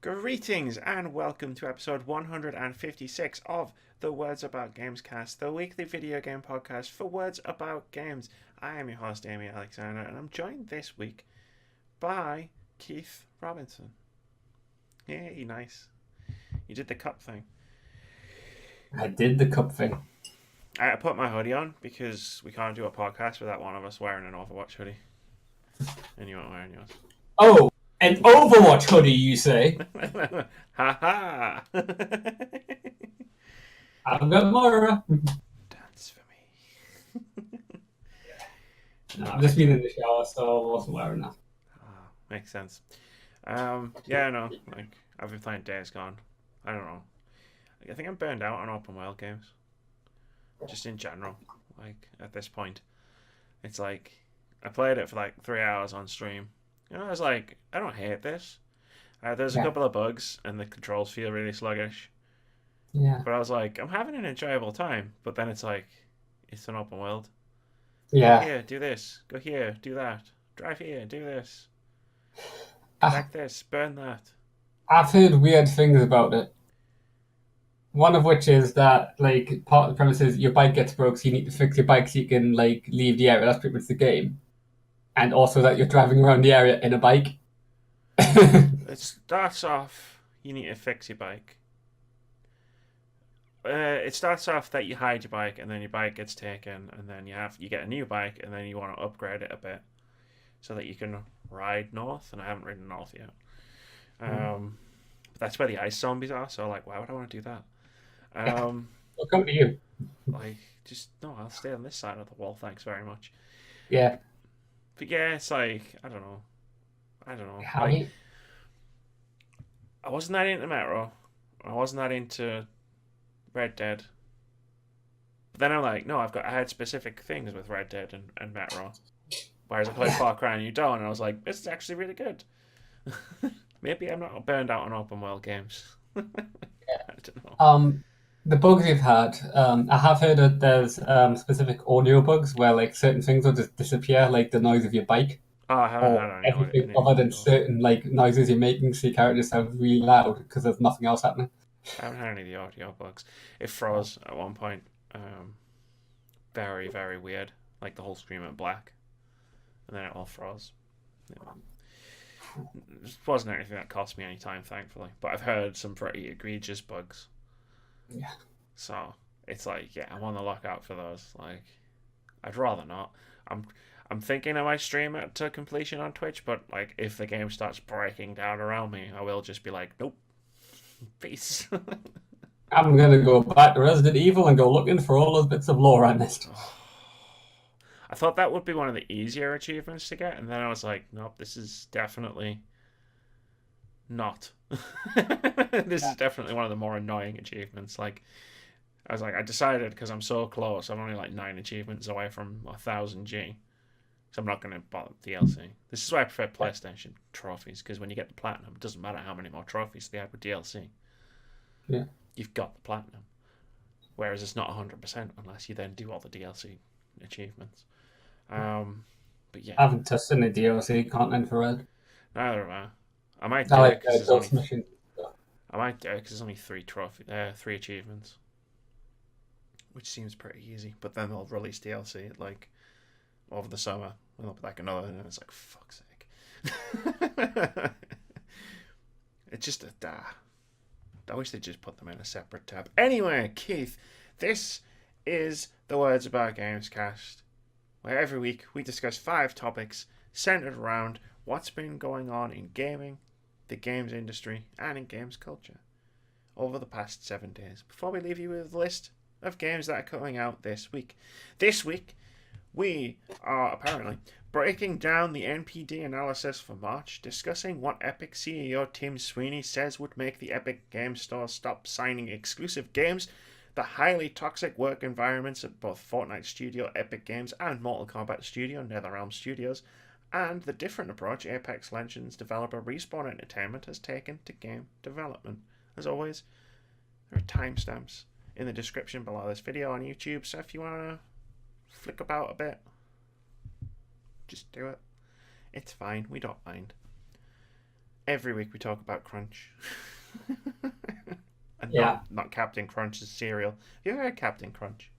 Greetings and welcome to episode 156 of the Words About Gamescast, the weekly video game podcast for words about games. I am your host, Amy Alexander, and I'm joined this week by Keith Robinson. Yay, nice. You did the cup thing. I did the cup thing. I put my hoodie on because we can't do a podcast without one of us wearing an Overwatch hoodie. And you weren't wearing yours. Oh, an Overwatch hoodie, you say? Ha ha! I've got Mora. Dance for me. No, I've just been in the shower, so I wasn't wearing that. Oh, makes sense. Yeah, no, like I've been playing Days Gone. I don't know. I think I'm burned out on open world games, just in general. Like at this point, it's like I played it for like 3 hours on stream. I was like, I don't hate this. There's a Yeah, couple of bugs and the controls feel really sluggish, yeah, but I was like, I'm having an enjoyable time. But then it's like, it's an open world. Go yeah. here, do this. Go here, do that. Drive here, do this. I, Collect this, burn that. I've heard weird things about it. One of which is that, like, part of the premise is your bike gets broke, so you need to fix your bike so you can, like, leave the area. That's pretty much the game. And also that you're driving around the area in a bike. It starts off, you need to fix your bike. It starts off that you hide your bike, and then your bike gets taken, and then you get a new bike, and then you want to upgrade it a bit so that you can ride north. And I haven't ridden north yet. But that's where the ice zombies are. So like, why would I want to do that? Um, It'll come to you. like, just no, I'll stay on this side of the wall. Thanks very much. Yeah. But yeah, it's like I don't know. I don't know. I Like, mean, I wasn't that into Metro. I wasn't that into Red Dead. But then I'm like, no, I had specific things with Red Dead and Metro. Whereas I played yeah. Far Cry and you don't, and I was like, this is actually really good. Maybe I'm not burned out on open world games. I don't know. Um, the bugs you've had, I have heard that there's specific audio bugs where like certain things will just disappear, like the noise of your bike, Oh, I haven't or had everything any other audio than bugs. certain like noises you're making, so your character sounds really loud because there's nothing else happening. I haven't had any of the audio bugs. It froze at one point. Um, very, very weird. Like the whole screen went black, and then it all froze. It wasn't anything that cost me any time, thankfully. But I've heard some pretty egregious bugs. Yeah, So it's like, yeah, I'm on the lookout for those. Like, I'd rather not. I'm I'm thinking I might stream it to completion on Twitch, but like if the game starts breaking down around me, I will just be like, nope, peace. I'm gonna go back to Resident Evil and go looking for all those bits of lore I missed. I thought that would be one of the easier achievements to get, and then I was like, nope, this is definitely not. This is definitely one of the more annoying achievements. Like, I was like, I decided because I'm so close, I'm only like 9 achievements away from 1000G. So I'm not going to bother with DLC. This is why I prefer PlayStation trophies, because when you get the platinum, it doesn't matter how many more trophies they add with DLC. Yeah, You've got the platinum. Whereas it's not 100% unless you then do all the DLC achievements. But yeah, I haven't touched any DLC content for Red. neither have I. I might I do it like because there's only Ghost Mission. three achievements, which seems pretty easy. But then they'll release DLC like over the summer, and they'll be like another, and it's like fuck's sake. It's just a da. I wish they just put them in a separate tab. Anyway, Keith, this is the Words About Gamescast, where every week we discuss 5 topics centered around what's been going on in gaming, the games industry, and in games culture over the past 7 days. Before we leave you with a list of games that are coming out this week. This week, we are apparently breaking down the NPD analysis for March, discussing what Epic CEO Tim Sweeney says would make the Epic Game Store stop signing exclusive games, the highly toxic work environments at both Fortnite Studio Epic Games and Mortal Kombat Studio NetherRealm Studios, and the different approach Apex Legends developer Respawn Entertainment has taken to game development. As always, there are timestamps in the description below this video on YouTube, so if you want to flick about a bit, just do it. It's fine, we don't mind. every week we talk about Crunch. And Yeah. not Captain Crunch's cereal. Have you ever heard Captain Crunch?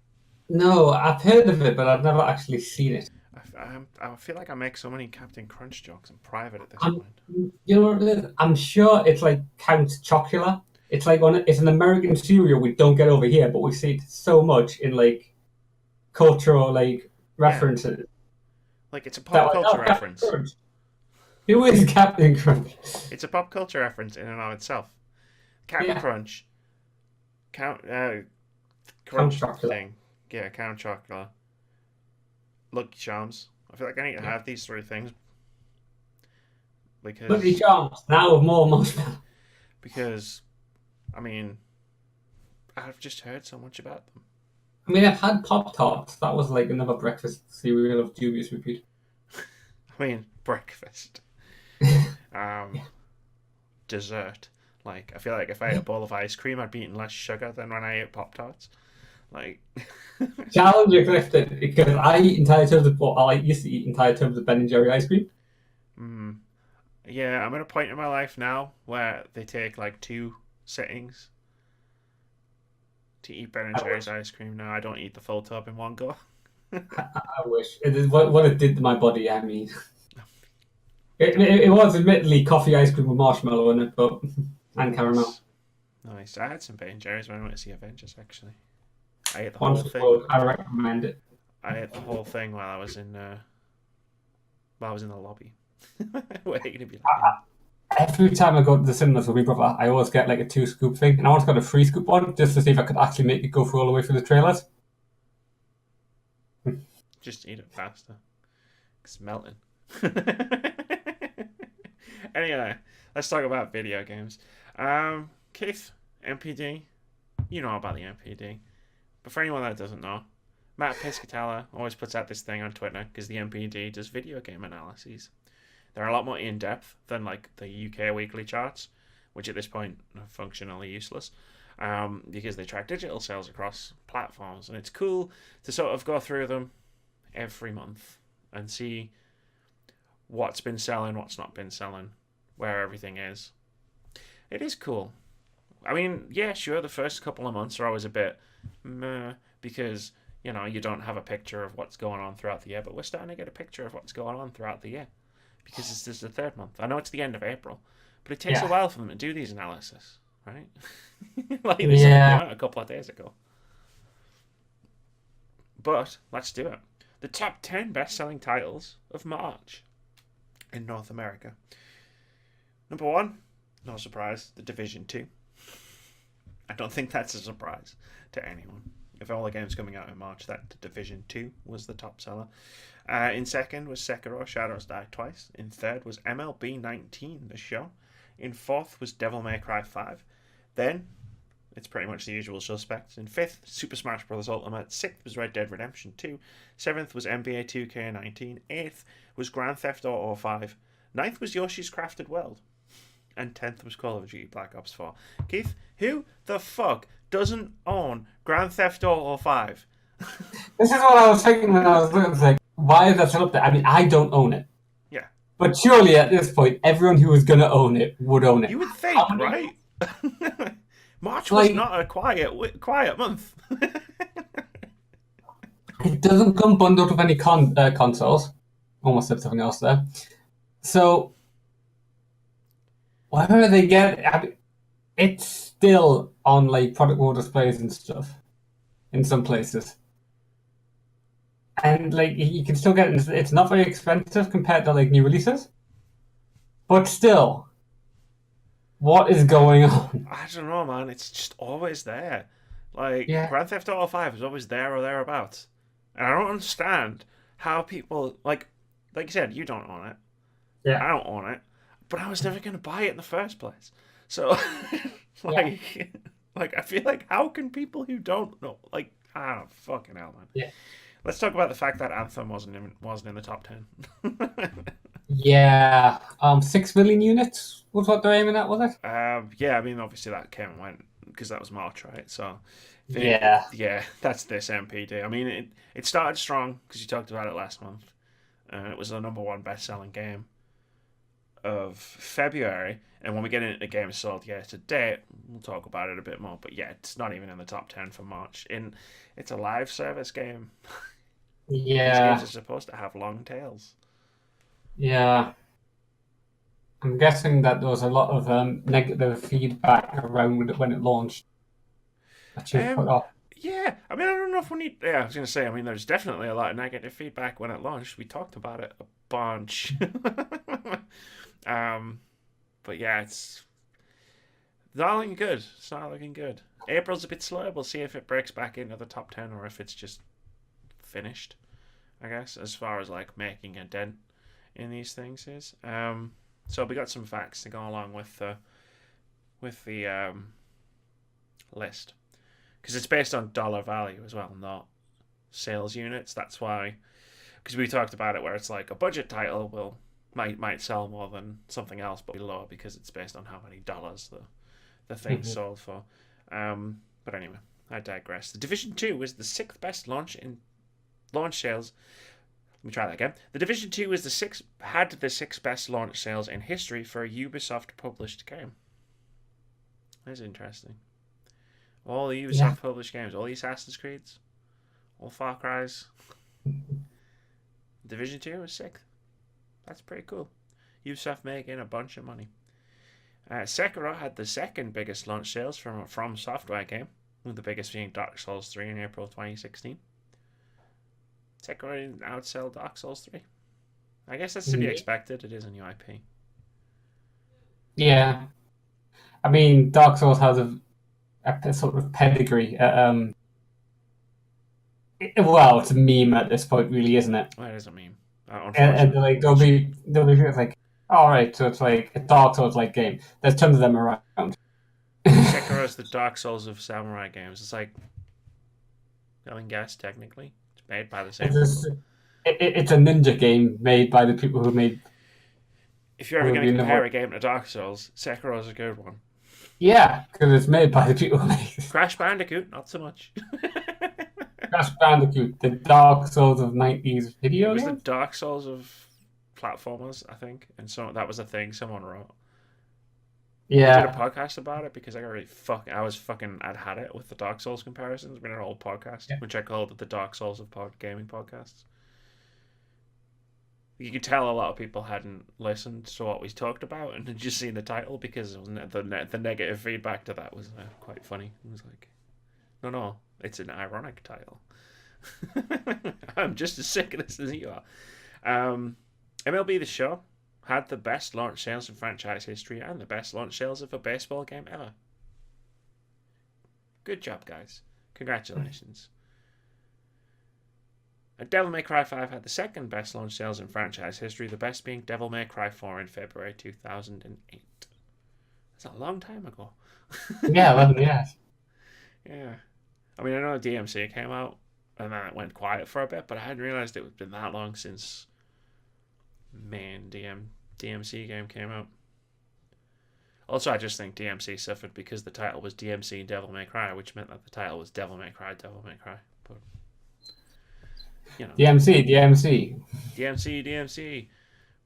No, I've heard of it, but I've never actually seen it. I feel like I make so many Captain Crunch jokes in private at this I'm, point. you know what it is? I'm sure it's like Count Chocula. It's like it's an American cereal we don't get over here, but we see it so much in like cultural like references. Like, it's a That pop like, culture Captain reference. Crunch. Who is Captain Crunch? It's a pop culture reference in and of itself. Captain Crunch. Count Crunch Chocula. thing. Yeah, Count Chocula. Lucky Charms. I feel like I need to have these three things. Because Lucky Charms, now with more marshmallow. Because, I mean, I've just heard so much about them. I mean, I've had Pop Tarts. That was like another breakfast cereal of dubious repute. I mean, breakfast. Dessert. Like, I feel like if I ate a bowl of ice cream, I'd be eating less sugar than when I ate Pop Tarts. Like, Challenge accepted, because I eat entire tubs of, or I used to eat entire tubs of Ben and Jerry ice cream. Yeah, I'm at a point in my life now where they take like 2 sittings to eat Ben and Jerry's ice cream. Now I don't eat the full tub in one go. I wish. It is what it did to my body, I mean. It was admittedly coffee ice cream with marshmallow in it, but and caramel. Nice. I had some Ben and Jerry's when I went to see Avengers, actually. I ate the Once whole thing. I recommend it. I ate the whole thing while I was in the lobby. Waiting to be like, Every time I go to the cinemas with my brother, I always get like a 2-scoop thing, and I once got a 3-scoop one just to see if I could actually make it go through all the way through the trailers. Just eat it faster. It's melting. Anyway, let's talk about video games. Keith, NPD, you know about the NPD. But for anyone that doesn't know, Matt Piscatella always puts out this thing on Twitter because the NPD does video game analyses. They're a lot more in-depth than like the UK weekly charts, which at this point are functionally useless, because they track digital sales across platforms. And it's cool to sort of go through them every month and see what's been selling, what's not been selling, where everything is. It is cool. I mean, yeah, sure, the first couple of months are always a bit meh, because, you know, you don't have a picture of what's going on throughout the year, but we're starting to get a picture of what's going on throughout the year, because this is the 3rd month. I know it's the end of April, but it takes a while for them to do these analysis, right? Like they said a couple of days ago. But let's do it. The top 10 best-selling titles of March in North America. Number 1, no surprise, The Division 2. I don't think that's a surprise to anyone. Of all the games coming out in March, that Division 2 was the top seller. In second was Sekiro, Shadows Die Twice. In third was MLB 19, the show. In fourth was Devil May Cry 5. Then, it's pretty much the usual suspects. In fifth, Super Smash Bros. Ultimate. Sixth was Red Dead Redemption 2. Seventh was NBA 2K19. Eighth was Grand Theft Auto 5. Ninth was Yoshi's Crafted World. And 10th was Call of Duty Black Ops 4. Keith, who the fuck doesn't own Grand Theft Auto 5? This is what I was thinking when I was looking. It's like, why is that still up there? I mean, I don't own it. Yeah. But surely at this point, everyone who was going to own it would own it. You would think, right? March was not a quiet month. It doesn't come bundled with any consoles. Almost said something else there. So, wherever they get it, I mean, it's still on like product wall displays and stuff in some places. And like you can still get it. It's not very expensive compared to like new releases. But still, what is going on? I don't know, man. It's just always there. Like, Grand Theft Auto 5 is always there or thereabouts. And I don't understand how people, like you said, you don't own it. Yeah. I don't own it. But I was never going to buy it in the first place. So, like, I feel like, how can people who don't know, like, fucking hell, man. Yeah. Let's talk about the fact that Anthem wasn't in the top 10. Yeah. 6 million units was what they're aiming at, was it? Yeah, I mean, obviously that came and went because that was March, right? So, yeah, that's this NPD. I mean, it started strong because you talked about it last month. It was the number 1 best-selling game of February, and when we get into games sold year to date, we'll talk about it a bit more. But yeah, it's not even in the top 10 for March. It's a live service game. These games Yeah, are supposed to have long tails. yeah. I'm guessing that there was a lot of negative feedback around when it launched that you've put Um, off. yeah, I mean, I don't know if we need. Yeah, I was gonna say. I mean, there's definitely a lot of negative feedback when it launched. We talked about it a bunch. um, but yeah, it's not looking good. It's not looking good. April's a bit slow. We'll see if it breaks back into the top 10 or if it's just finished. I guess as far as like making a dent in these things is. So we got some facts to go along with the list because it's based on dollar value as well, not sales units. That's why, because we talked about it, where it's like a budget title might sell more than something else, but be lower because it's based on how many dollars the thing sold for. But anyway, I digress. The Division 2 was the sixth best launch sales. Let me try that again. The Division 2 had the sixth best launch sales in history for a Ubisoft published game. That's interesting. All the Ubisoft published games, all the Assassin's Creeds, all Far Cry's. Division 2 was sixth. That's pretty cool. Ubisoft making a bunch of money. Sekiro had the second biggest launch sales from a From Software game, with the biggest being Dark Souls 3 in April 2016. Sekiro didn't outsell Dark Souls 3. I guess that's to be expected. It is a new IP. Yeah. I mean, Dark Souls has a sort of pedigree. Well, it's a meme at this point, really, isn't it? Well, it is a meme. And like there'll be people like, all right, so it's like a Dark Souls like game. There's tons of them around. Sekiro's the Dark Souls of samurai games. It's like, I mean, guess technically it's made by the same. It's a ninja game made by the people who made. If you're ever going to compare a game to Dark Souls, Sekiro's a good one. Yeah, because it's made by the people who made it. Crash Bandicoot, not so much. Crash Bandicoot, the Dark Souls of 90s video games? It was the Dark Souls of platformers, I think, and so that was a thing someone wrote. Yeah, I did a podcast about it because I got really I'd had it with the Dark Souls comparisons. We did an old podcast, which I called the Dark Souls of gaming podcasts. You could tell a lot of people hadn't listened to what we talked about and had just seen the title because it wasn't the negative feedback to that was quite funny. It was like, no, it's an ironic title. I'm just as sick of this as you are. MLB The Show had the best launch sales in franchise history and the best launch sales of a baseball game ever. Good job, guys. Congratulations. Devil May Cry 5 had the second best launch sales in franchise history, the best being Devil May Cry 4 in February 2008. That's a long time ago. Yeah, 11 years. Yeah. I mean, I know DMC came out and then it went quiet for a bit, but I hadn't realised it had been that long since DMC game came out. Also, I just think DMC suffered because the title was DMC Devil May Cry, which meant that the title was Devil May Cry, Devil May Cry. But, you know. DMC.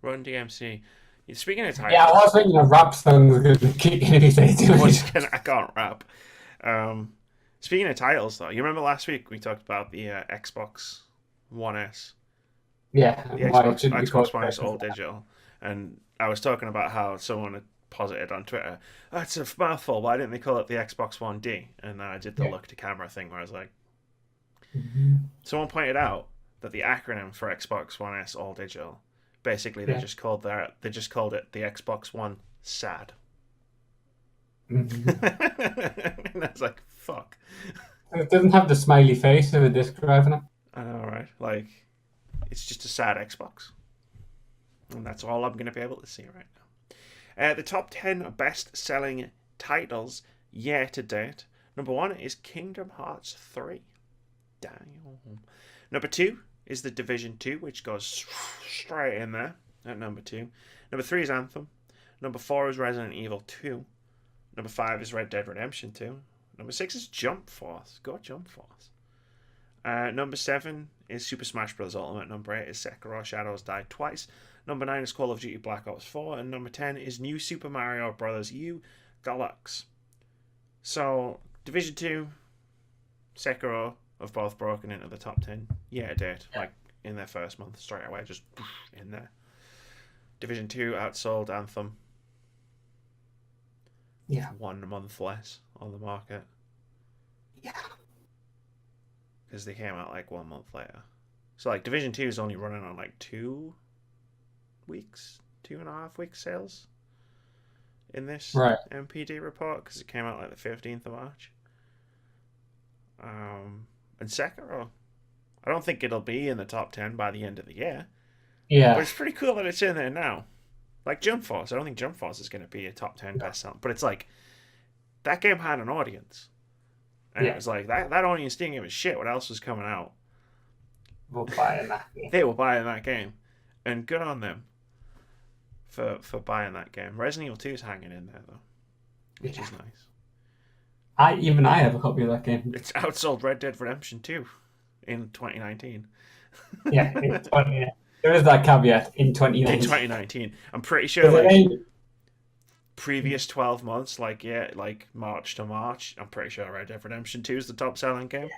Run DMC. Speaking of titles... Yeah, I was thinking a rap song was going to kick in if you say too much. I can't rap. Speaking of titles, though, you remember last week we talked about the Xbox One S? Yeah. The Xbox One S all digital. And I was talking about how someone had posited on Twitter, oh, it's a mouthful, why didn't they call it the Xbox One D? And then I did the look to camera thing where I was like... Someone pointed out that the acronym for Xbox One S all digital, basically they just called it the Xbox One SAD. And I was like, fuck. It doesn't have the smiley face of a disc drive in it. I know, right? Like, it's just a sad Xbox. And that's all I'm going to be able to see right now. The top 10 best-selling titles year to date. Number 1 is Kingdom Hearts 3. Damn. Number 2 is The Division 2, which goes straight in there at number 2. Number 3 is Anthem. Number 4 is Resident Evil 2. Number 5 is Red Dead Redemption 2. Number 6 is Jump Force. Go Jump Force. Number 7 is Super Smash Bros. Ultimate. Number 8 is Sekiro Shadows Die Twice. Number 9 is Call of Duty Black Ops 4. And number 10 is New Super Mario Bros. U Deluxe. So, Division 2, Sekiro have both broken into the top 10 year to date. Like, in their first month, straight away, just in there. Division 2 outsold Anthem. Yeah. 1 month less on the market. Yeah. Because they came out like 1 month later. So like Division 2 is only running on like 2 weeks, 2.5 weeks sales in this NPD report, because it came out like the 15th of March. And Sekiro, I don't think it'll be in the top 10 by the end of the year. Yeah. But it's pretty cool that it's in there now. Like Jump Force, I don't think Jump Force is going to be a top 10 bestseller. But it's like, that game had an audience. And it was like, that audience didn't give a shit what else was coming out. We're buying that game. They were buying that game. And good on them for buying that game. Resident Evil 2 is hanging in there, though. Which is nice. I have a copy of that game. It's outsold Red Dead Redemption 2 in 2019. Yeah, there is that caveat in 2019. In 2019. I'm pretty sure, like, previous 12 months, like March to March, I'm pretty sure Red Dead Redemption 2 is the top selling game.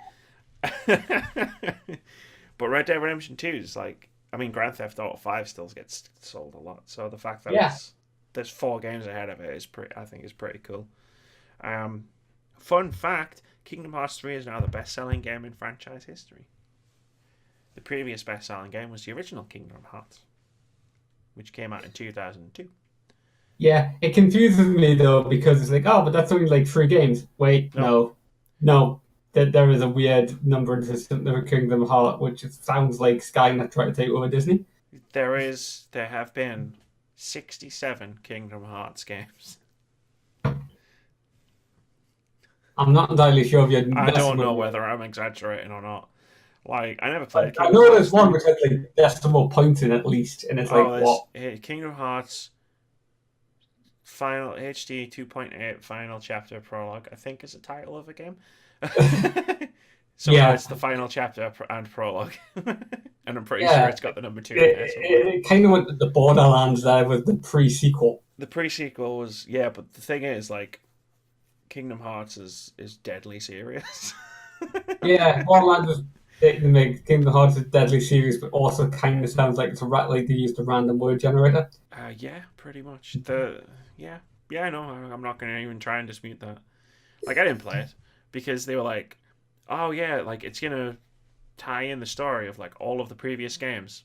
But Red Dead Redemption 2 is like, I mean, Grand Theft Auto 5 still gets sold a lot. So the fact that there's 4 games ahead of it is I think is pretty cool. Fun fact, Kingdom Hearts 3 is now the best-selling game in franchise history. The previous best-selling game was the original Kingdom Hearts, which came out in 2002. Yeah, it confuses me though, because it's like, oh, but that's only like 3 games. Wait, no. There is a weird numbering system for Kingdom Hearts, which sounds like Skynet trying to take over Disney. There have been 67 Kingdom Hearts games. I'm not entirely sure if you're. I don't know whether I'm exaggerating or not. Like, I never played. I know there's one which has like decimal points in at least, and it's like what? Kingdom Hearts Final HD 2.8 Final Chapter Prologue, I think, is the title of the game. It's the Final Chapter and Prologue, and I'm pretty sure it's got the number 2. It kind of went to the Borderlands there with the pre-sequel. The pre-sequel was but the thing is, like, Kingdom Hearts is deadly serious. Borderlands is to make Kingdom Hearts is deadly serious, but also kind of sounds like it's like they used a random word generator. Pretty much. I know. I'm not going to even try and dispute that. Like, I didn't play it because they were like, oh yeah, like it's going to tie in the story of like all of the previous games.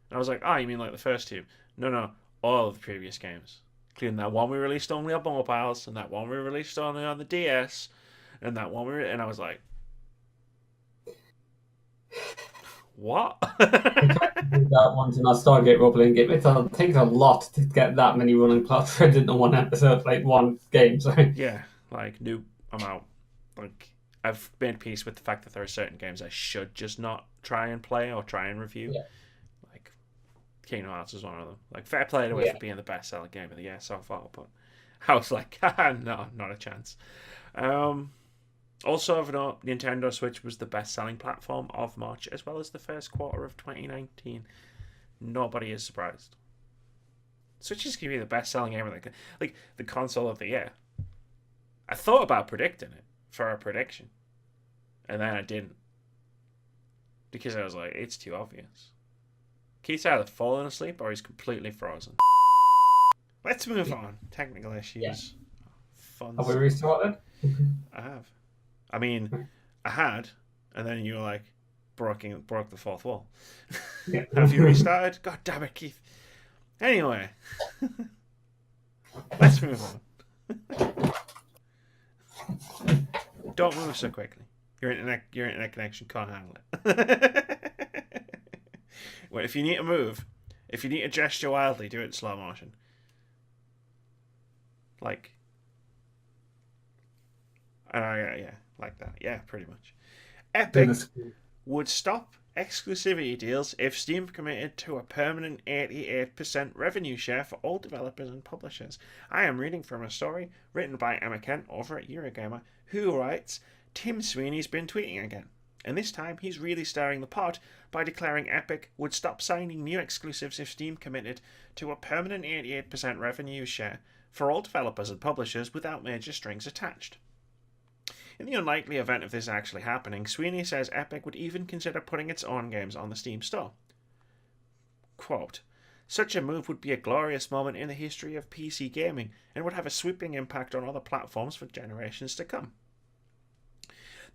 And I was like, oh, you mean like the first 2? No, all of the previous games. Including that one we released only on mobiles, and that one we released only on the DS, and that one and I was like, what? That one's in our Stargate role-playing game. It takes a lot to get that many running plot threads into one episode, like one game. So nope, I'm out. Like, I've made peace with the fact that there are certain games I should just not try and play or try and review. Like, Kingdom Hearts is one of them. Like, fair play to it for being the best-selling game of the year so far, but I was like, no, not a chance. Also of note, Nintendo Switch was the best-selling platform of March, as well as the first quarter of 2019. Nobody is surprised. Switch is going to be the best-selling game of the console of the year. I thought about predicting it for a prediction, and then I didn't, because I was like, it's too obvious. Keith's either fallen asleep or he's completely frozen. Let's move on. Technical issues. Fun. Have we restarted? I have. I mean, I had, and then you were like, broke the fourth wall. Have you restarted? God damn it, Keith. Anyway, let's move on. Don't move so quickly. Your internet connection can't handle it. Well, if you need to move, if you need to gesture wildly, do it in slow motion. Like, like that. Yeah, pretty much. Epic would stop exclusivity deals if Steam committed to a permanent 88% revenue share for all developers and publishers. I am reading from a story written by Emma Kent over at Eurogamer, who writes, Tim Sweeney's been tweeting again. And this time, he's really stirring the pot by declaring Epic would stop signing new exclusives if Steam committed to a permanent 88% revenue share for all developers and publishers without major strings attached. In the unlikely event of this actually happening, Sweeney says Epic would even consider putting its own games on the Steam store. Quote, "Such a move would be a glorious moment in the history of PC gaming and would have a sweeping impact on other platforms for generations to come."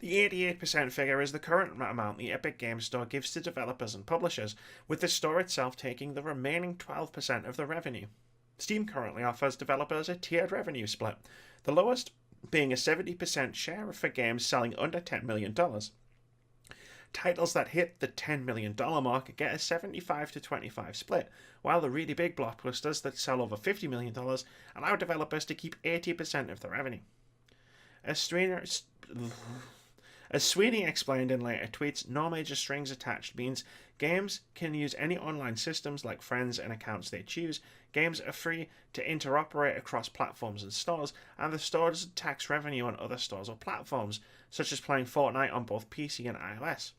The 88% figure is the current amount the Epic Games Store gives to developers and publishers, with the store itself taking the remaining 12% of the revenue. Steam currently offers developers a tiered revenue split, the lowest being a 70% share for games selling under $10 million. Titles that hit the $10 million mark get a 75-25 split, while the really big blockbusters that sell over $50 million allow developers to keep 80% of the revenue. As Sweeney explained in later tweets, no major strings attached means games can use any online systems like friends and accounts they choose, games are free to interoperate across platforms and stores, and the store doesn't tax revenue on other stores or platforms, such as playing Fortnite on both PC and iOS.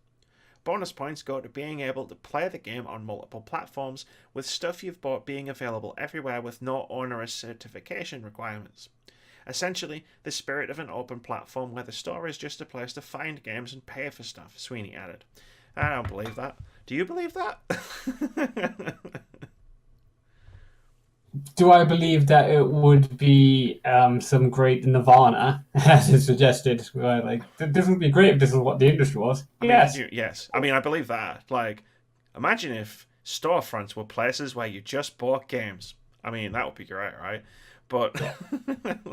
Bonus points go to being able to play the game on multiple platforms, with stuff you've bought being available everywhere with no onerous certification requirements. Essentially, the spirit of an open platform where the store is just a place to find games and pay for stuff, Sweeney added. I don't believe that. Do you believe that? Do I believe that it would be some great nirvana, as is suggested? Where, like, this would be great if this is what the industry was. Yes. Yes. I mean, I believe that. Like, imagine if storefronts were places where you just bought games. I mean, that would be great, right? But,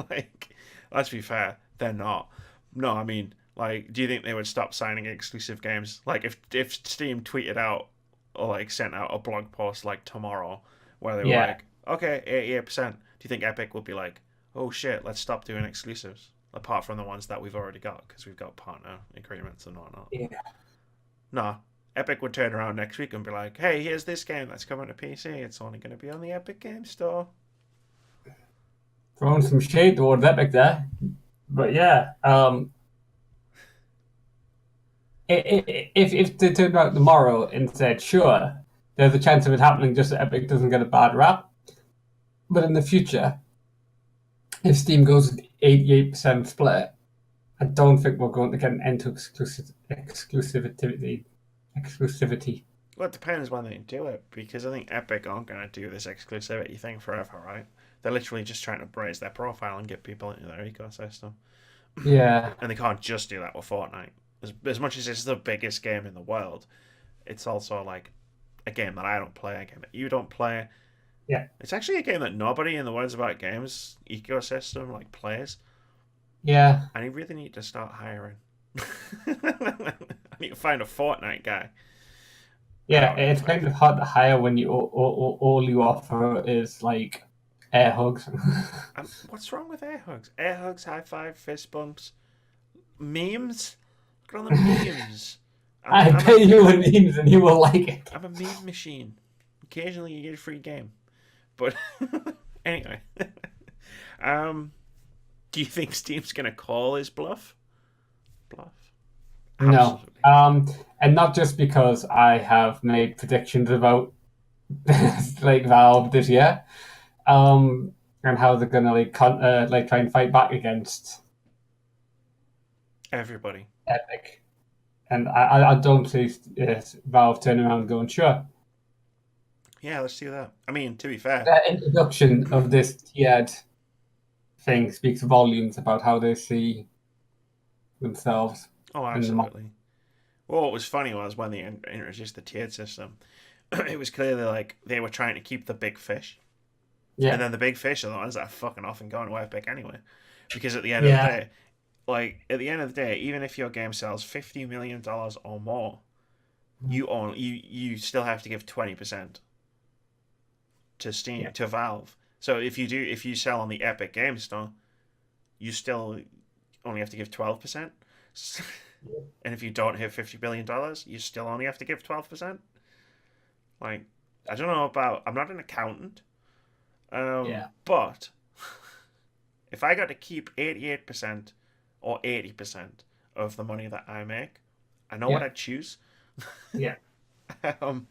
like, let's be fair, they're not. No, I mean, like, do you think they would stop signing exclusive games? Like, if Steam tweeted out or, like, sent out a blog post, like, tomorrow, where they were like, okay, 88%, do you think Epic would be like, oh shit, let's stop doing exclusives? Apart from the ones that we've already got, because we've got partner agreements and whatnot. Yeah. No, Epic would turn around next week and be like, hey, here's this game that's coming to PC. It's only going to be on the Epic Game Store. Throwing some shade towards Epic there. But yeah, if they turned out tomorrow and said, sure, there's a chance of it happening just so Epic doesn't get a bad rap. But in the future, if Steam goes with 88% split, I don't think we're going to get an end to exclusivity. Well, it depends when they do it, because I think Epic aren't going to do this exclusivity thing forever, right? They're literally just trying to raise their profile and get people into their ecosystem. Yeah. And they can't just do that with Fortnite. As much as it's the biggest game in the world, it's also like a game that I don't play, a game that you don't play. Yeah. It's actually a game that nobody in the Words About Games ecosystem like plays. Yeah. I really need to start hiring. I need to find a Fortnite guy. Yeah, it's kind of hard to hire when you all you offer is like air hugs. What's wrong with air hugs? Air hugs, high five, fist bumps, memes. Look at all the memes. I pay you in memes and you will like it. I'm a meme machine. Occasionally you get a free game, but anyway. Do you think Steam's gonna call his bluff? Absolutely. No. And not just because I have made predictions about like Valve this year, and how they're gonna like try and fight back against everybody. Epic, and I don't see Valve turning around and going, sure. Yeah, let's do that. I mean, to be fair, the introduction of this tiered thing speaks volumes about how they see themselves. Oh, absolutely. Well, what was funny was when they introduced the tiered system, it was clearly like they were trying to keep the big fish. Yeah. And then the big fish are the ones that are fucking off and going to Epic anyway. Because at the end of the day, even if your game sells $50 million or more, you still have to give 20% to Steam, to Valve. So if you sell on the Epic Game Store, you still only have to give 12%. And if you don't hit $50 billion, you still only have to give 12%. Like, I don't know about... I'm not an accountant. But if I got to keep 88% or 80% of the money that I make, I know what I'd choose. Yeah. um,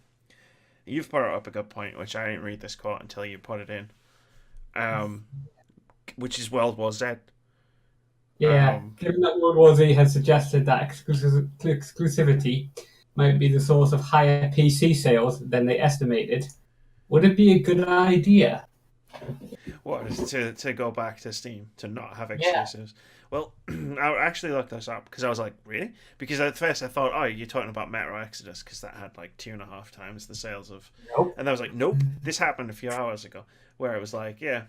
you've put up a good point, which I didn't read this quote until you put it in. Which is World War Z. Yeah, given that World War Z has suggested that exclusivity might be the source of higher PC sales than they estimated, would it be a good idea? What is to go back to Steam to not have Yeah. exclusives? Well, I actually looked this up because I was like, really? Because at first I thought, oh, you're talking about Metro Exodus because that had like 2.5 times the sales of, Nope. and I was like, nope, this happened a few hours ago, where it was like, yeah,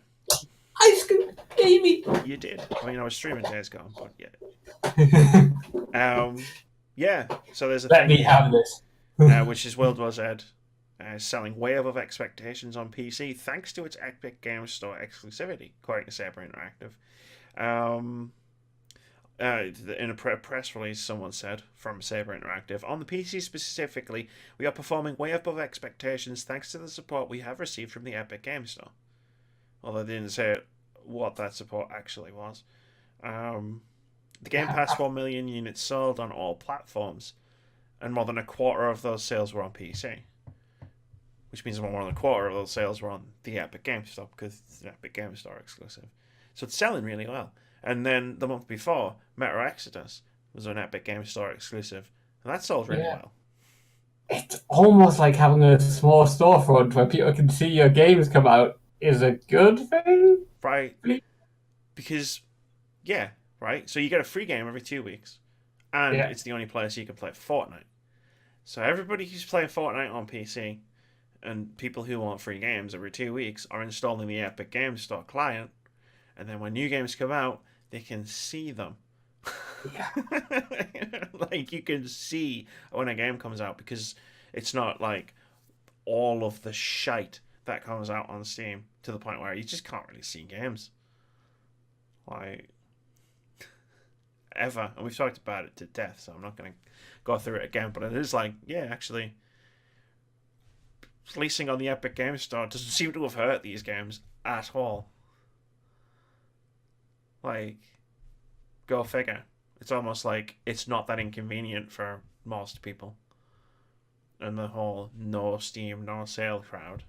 Ice Gamey. you did. I mean, I was streaming days gone, but yeah. Yeah. So there's a Let thing me here, have this. which is World War Z. Selling way above expectations on PC thanks to its Epic Games Store exclusivity, according to Saber Interactive. In a press release, someone said from Saber Interactive, on the PC specifically, we are performing way above expectations thanks to the support we have received from the Epic Games Store. Although they didn't say what that support actually was. The game passed 1 million units sold on all platforms, and more than a quarter of those sales were on PC. Which means more than a quarter of those sales were on the Epic Games Store because it's an Epic Games Store exclusive. So it's selling really well. And then the month before, Metro Exodus was an Epic Games Store exclusive, and that sold really well. It's almost like having a small storefront where people can see your games come out is a good thing. Right. Because, yeah, right? So you get a free game every 2 weeks, and it's the only place you can play Fortnite. So everybody who's playing Fortnite on PC and people who want free games every 2 weeks are installing the Epic Games Store client, and then when new games come out, they can see them. Yeah. Like, you can see when a game comes out because it's not like all of the shite that comes out on Steam to the point where you just can't really see games. Like, ever. And we've talked about it to death, so I'm not going to go through it again, but it is like, yeah, actually, releasing on the Epic Games Store doesn't seem to have hurt these games at all. Like, go figure. It's almost like it's not that inconvenient for most people. And the whole no Steam, no sale crowd.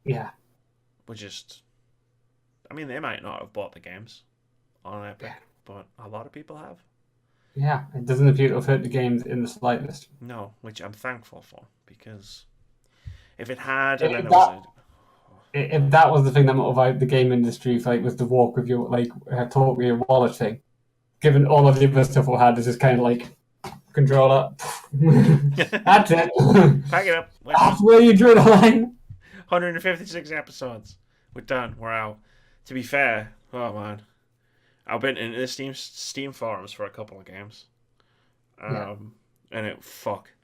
Yeah. Would just... I mean, they might not have bought the games on Epic, but a lot of people have. Yeah, it doesn't appear to have hurt the games in the slightest. No, which I'm thankful for, because if it had... If that was the thing that motivated the game industry, if, like, was the walk with your, like, talk with your wallet thing, given all of the other stuff we had, is just kind of like, controller. That's it. Pack it up. That's where you drew the line. 156 episodes. We're done. We're out. To be fair, oh man, I've been in the Steam forums for a couple of games. And I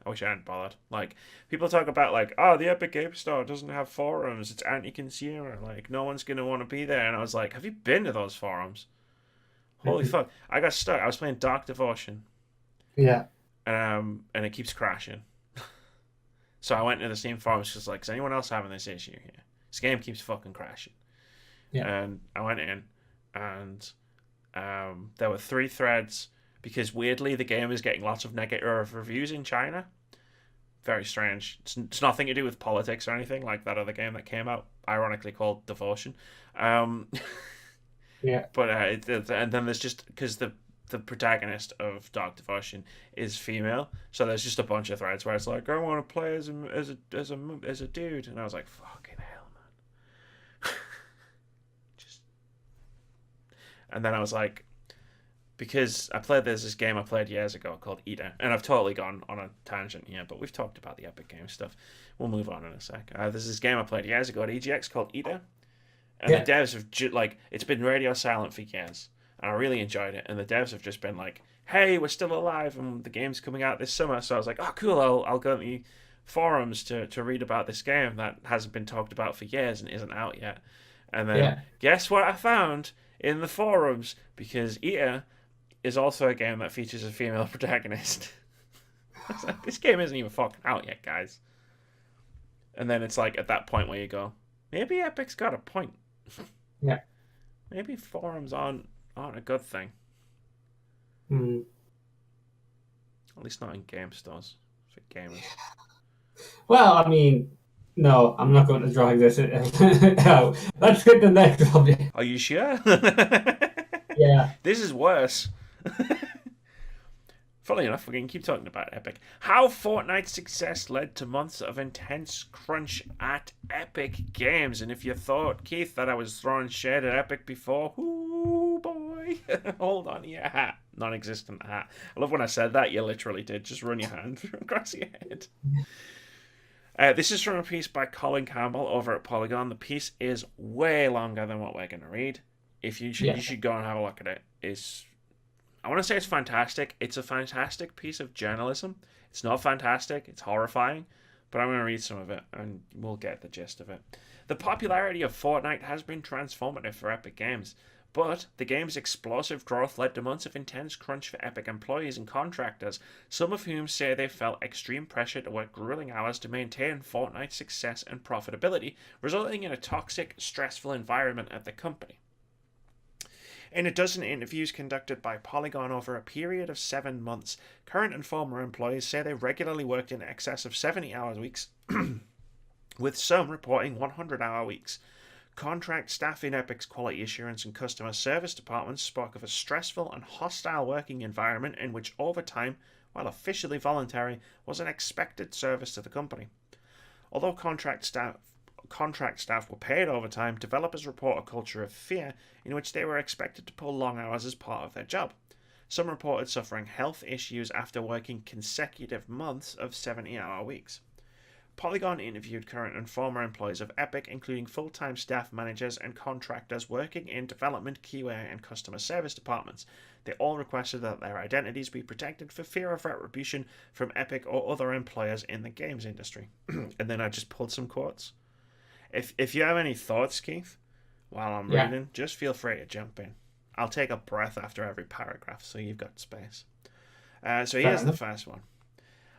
wish I hadn't bothered. Like, people talk about, like, oh, the Epic Game Store doesn't have forums, it's anti-consumer, like, no one's gonna want to be there. And I was like, have you been to those forums? Holy fuck. I got stuck. I was playing Dark Devotion. Yeah. And it keeps crashing. So I went to the Steam forums, just like, is anyone else having this issue here? This game keeps fucking crashing. Yeah. And I went in, and there were 3 threads, because weirdly the game is getting lots of negative reviews in China. Very strange. It's nothing to do with politics or anything like that other game that came out, ironically called Devotion. Yeah. But and then there's just, because the protagonist of Dark Devotion is female, so there's just a bunch of threads where it's like, I want to play as a dude, and I was like, fucking hell, man. And then I was like, because I played this game I played years ago called Eater, and I've totally gone on a tangent here, but we've talked about the Epic Games stuff. We'll move on in a sec. There's this game I played years ago at EGX called Eater, and the devs have it's been radio silent for years, and I really enjoyed it. And the devs have just been like, "Hey, we're still alive, and the game's coming out this summer." So I was like, "Oh, cool! I'll go to the forums to read about this game that hasn't been talked about for years and isn't out yet." And then guess what I found in the forums, because Eater is also a game that features a female protagonist. I was like, this game isn't even fucking out yet, guys. And then it's like at that point where you go, maybe Epic's got a point. Yeah. Maybe forums aren't a good thing. Mm. At least not in game stores for gamers. Well, I mean, no, I'm not going to drag this out. Let's get the next subject. Are you sure? Yeah. This is worse. Funnily enough, we're going to keep talking about Epic. How Fortnite's success led to months of intense crunch at Epic Games. And if you thought, Keith, that I was throwing shade at Epic before, ooh boy, hold on to your hat. Non-existent hat. I love when I said that, you literally did. Just run your hand across your head. This is from a piece by Colin Campbell over at Polygon. The piece is way longer than what we're going to read. If you should go and have a look at it. I want to say it's fantastic. It's a fantastic piece of journalism. It's not fantastic. It's horrifying. But I'm going to read some of it, and we'll get the gist of it. The popularity of Fortnite has been transformative for Epic Games, but the game's explosive growth led to months of intense crunch for Epic employees and contractors, some of whom say they felt extreme pressure to work grueling hours to maintain Fortnite's success and profitability, resulting in a toxic, stressful environment at the company. In a dozen interviews conducted by Polygon over a period of 7 months, current and former employees say they regularly worked in excess of 70-hour weeks, with some reporting 100-hour weeks. Contract staff in Epic's quality assurance and customer service departments spoke of a stressful and hostile working environment in which overtime, while officially voluntary, was an expected service to the company. Although contract staff were paid overtime, developers report a culture of fear in which they were expected to pull long hours as part of their job. Some reported suffering health issues after working consecutive months of 70-hour weeks. Polygon interviewed current and former employees of Epic, including full-time staff managers and contractors working in development, QA, and customer service departments. They all requested that their identities be protected for fear of retribution from Epic or other employers in the games industry. And then I just pulled some quotes. If you have any thoughts, Keith, while I'm reading, just feel free to jump in. I'll take a breath after every paragraph, so you've got space. So here's the first one.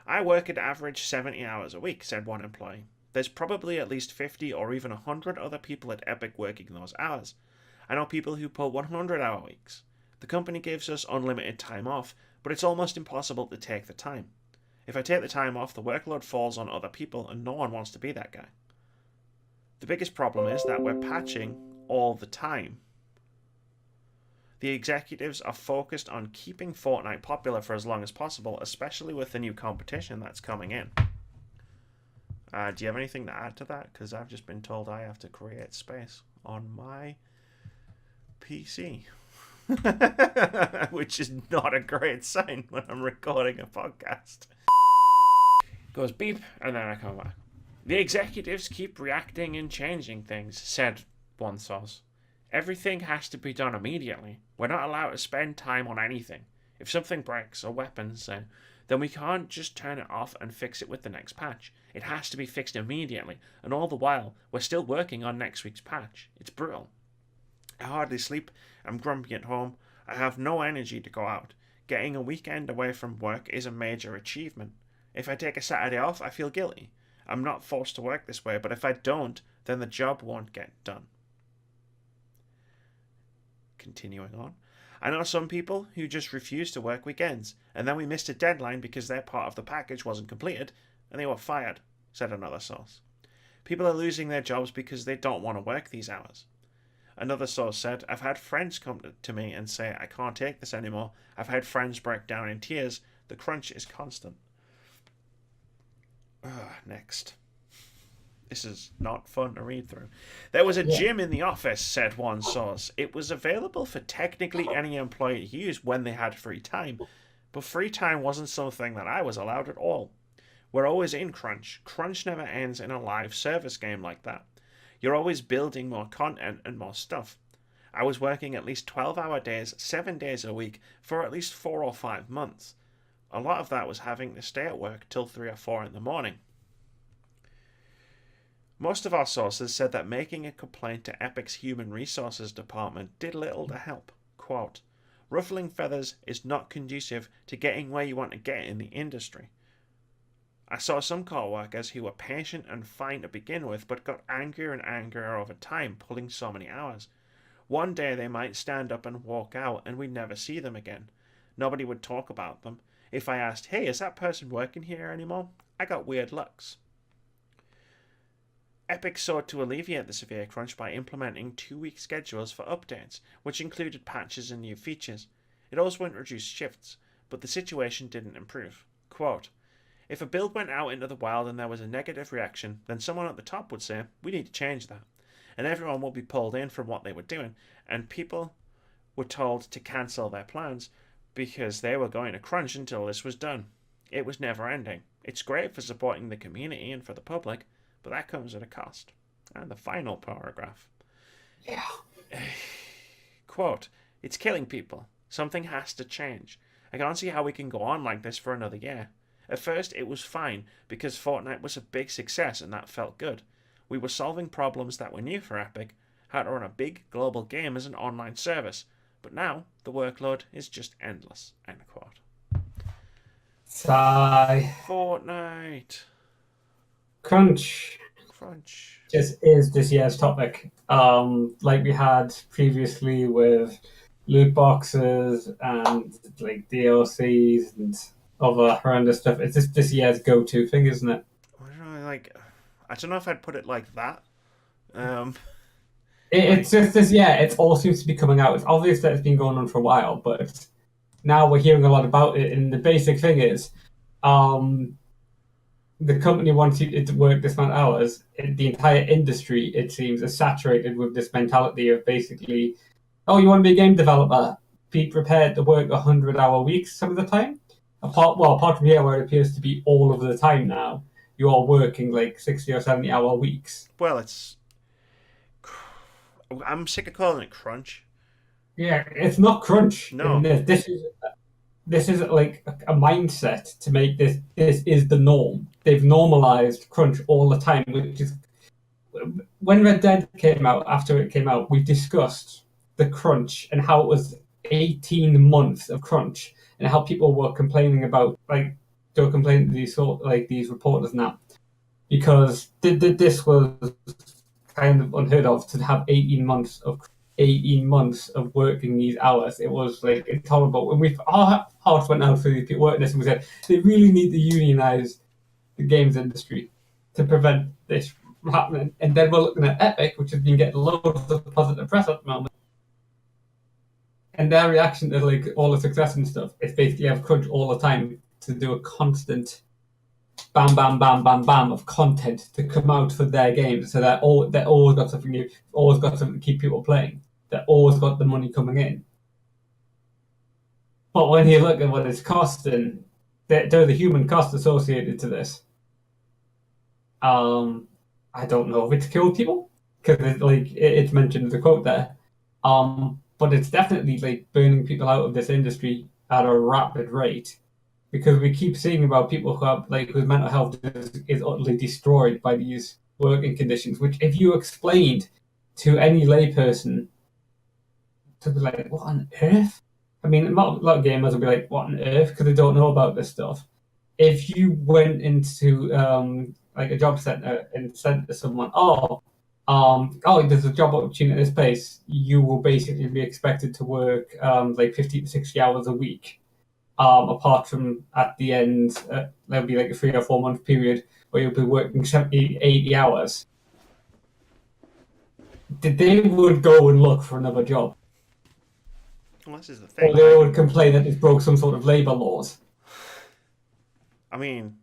I work at average 70 hours a week, said one employee. There's probably at least 50 or even 100 other people at Epic working those hours. I know people who pull 100-hour weeks. The company gives us unlimited time off, but it's almost impossible to take the time. If I take the time off, the workload falls on other people, and no one wants to be that guy. The biggest problem is that we're patching all the time. The executives are focused on keeping Fortnite popular for as long as possible, especially with the new competition that's coming in. Do you have anything to add to that? Because I've just been told I have to create space on my PC. Which is not a great sign when I'm recording a podcast. It goes beep, and then I come back. The executives keep reacting and changing things, said one source. Everything has to be done immediately. We're not allowed to spend time on anything. If something breaks, or weapons, then we can't just turn it off and fix it with the next patch. It has to be fixed immediately, and all the while, we're still working on next week's patch. It's brutal. I hardly sleep. I'm grumpy at home. I have no energy to go out. Getting a weekend away from work is a major achievement. If I take a Saturday off, I feel guilty. I'm not forced to work this way, but if I don't, then the job won't get done. Continuing on. I know some people who just refuse to work weekends, and then we missed a deadline because their part of the package wasn't completed, and they were fired, said another source. People are losing their jobs because they don't want to work these hours. Another source said, I've had friends come to me and say, I can't take this anymore. I've had friends break down in tears. The crunch is constant. Next. This is not fun to read through. There was a gym in the office, said one source. It was available for technically any employee to use when they had free time, but free time wasn't something that I was allowed at all. We're always in crunch. Crunch never ends in a live service game like that. You're always building more content and more stuff. I was working at least 12-hour days, 7 days a week, for at least 4 or 5 months. A lot of that was having to stay at work till 3 or 4 in the morning. Most of our sources said that making a complaint to Epic's Human Resources Department did little to help. Quote, ruffling feathers is not conducive to getting where you want to get in the industry. I saw some co-workers who were patient and fine to begin with, but got angrier and angrier over time, pulling so many hours. One day they might stand up and walk out, and we'd never see them again. Nobody would talk about them. If I asked, hey, is that person working here anymore? I got weird looks. Epic sought to alleviate the severe crunch by implementing 2-week schedules for updates, which included patches and new features. It also introduced shifts, but the situation didn't improve. Quote, if a build went out into the wild and there was a negative reaction, then someone at the top would say, we need to change that. And everyone will be pulled in from what they were doing, and people were told to cancel their plans because they were going to crunch until this was done. It was never ending. It's great for supporting the community and for the public, but that comes at a cost. And the final paragraph. Yeah. Quote, it's killing people. Something has to change. I can't see how we can go on like this for another year. At first, it was fine because Fortnite was a big success and that felt good. We were solving problems that were new for Epic, how to run a big global game as an online service. But now, the workload is just endless. End quote. Sigh. Fortnite. Crunch. This is this year's topic. Like we had previously with loot boxes and like DLCs and other horrendous stuff. It's just this year's go-to thing, isn't it? I don't know if I'd put it like that. It's just this, yeah, it all seems to be coming out. It's obvious that it's been going on for a while, but now we're hearing a lot about it. And the basic thing is, the company wants you to work this amount of hours. The entire industry, it seems, is saturated with this mentality of basically, oh, you want to be a game developer? Be prepared to work 100-hour weeks some of the time. Apart from here, where it appears to be all of the time now, you are working like 60 or 70-hour weeks. Well, I'm sick of calling it crunch. Yeah, it's not crunch. No. This is like a mindset to make this is the norm. They've normalized crunch all the time, which is when Red Dead came out. After it came out, we discussed the crunch and how it was 18 months of crunch and how people were complaining about, like, they were complaining to these reporters now because this was kind of unheard of to have 18 months of working these hours. It was like intolerable. When our hearts went out for these people working this, and we said they really need to unionize the games industry to prevent this from happening. And then we're looking at Epic, which has been getting loads of positive press at the moment. And their reaction to like all the success and stuff is basically have crunch all the time to do a constant bam, bam, bam, bam, bam of content to come out for their games. So they're always got something new, always got something to keep people playing. They're always got the money coming in. But when you look at what it's costing, there's the human cost associated to this. I don't know if it's killed people because it's mentioned in the quote there. But it's definitely like burning people out of this industry at a rapid rate. Because we keep seeing about people who have whose mental health is utterly destroyed by these working conditions. Which, if you explained to any layperson, to be like, "What on earth?" I mean, a lot of gamers will be like, "What on earth?" because they don't know about this stuff. If you went into like a job center and said to someone, "Oh, there's a job opportunity at this place," you will basically be expected to work like 50 to 60 hours a week. Apart from at the end, there'll be like a 3 or 4 month period where you'll be working 70, 80 hours. They would go and look for another job. Well, this is the thing. Or they would complain that it's broke some sort of labour laws. I mean,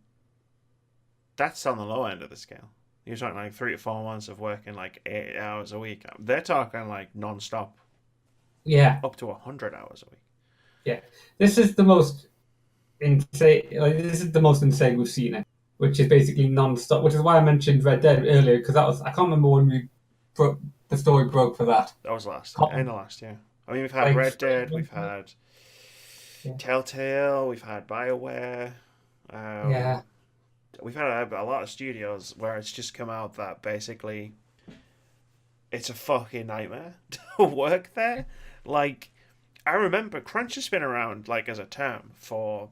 that's on the low end of the scale. You're talking like 3 to 4 months of working like 8 hours a week. They're talking like non-stop. Yeah. Up to 100 hours a week. Yeah, this is the most insane. This is the most insane we've seen it, which is basically non-stop. Which is why I mentioned Red Dead earlier because I can't remember when the story broke for that. That was end of last year. I mean, we've had Red Dead, we've had Telltale, we've had BioWare. We've had a lot of studios where it's just come out that basically it's a fucking nightmare to work there. Like, I remember crunch has been around like as a term for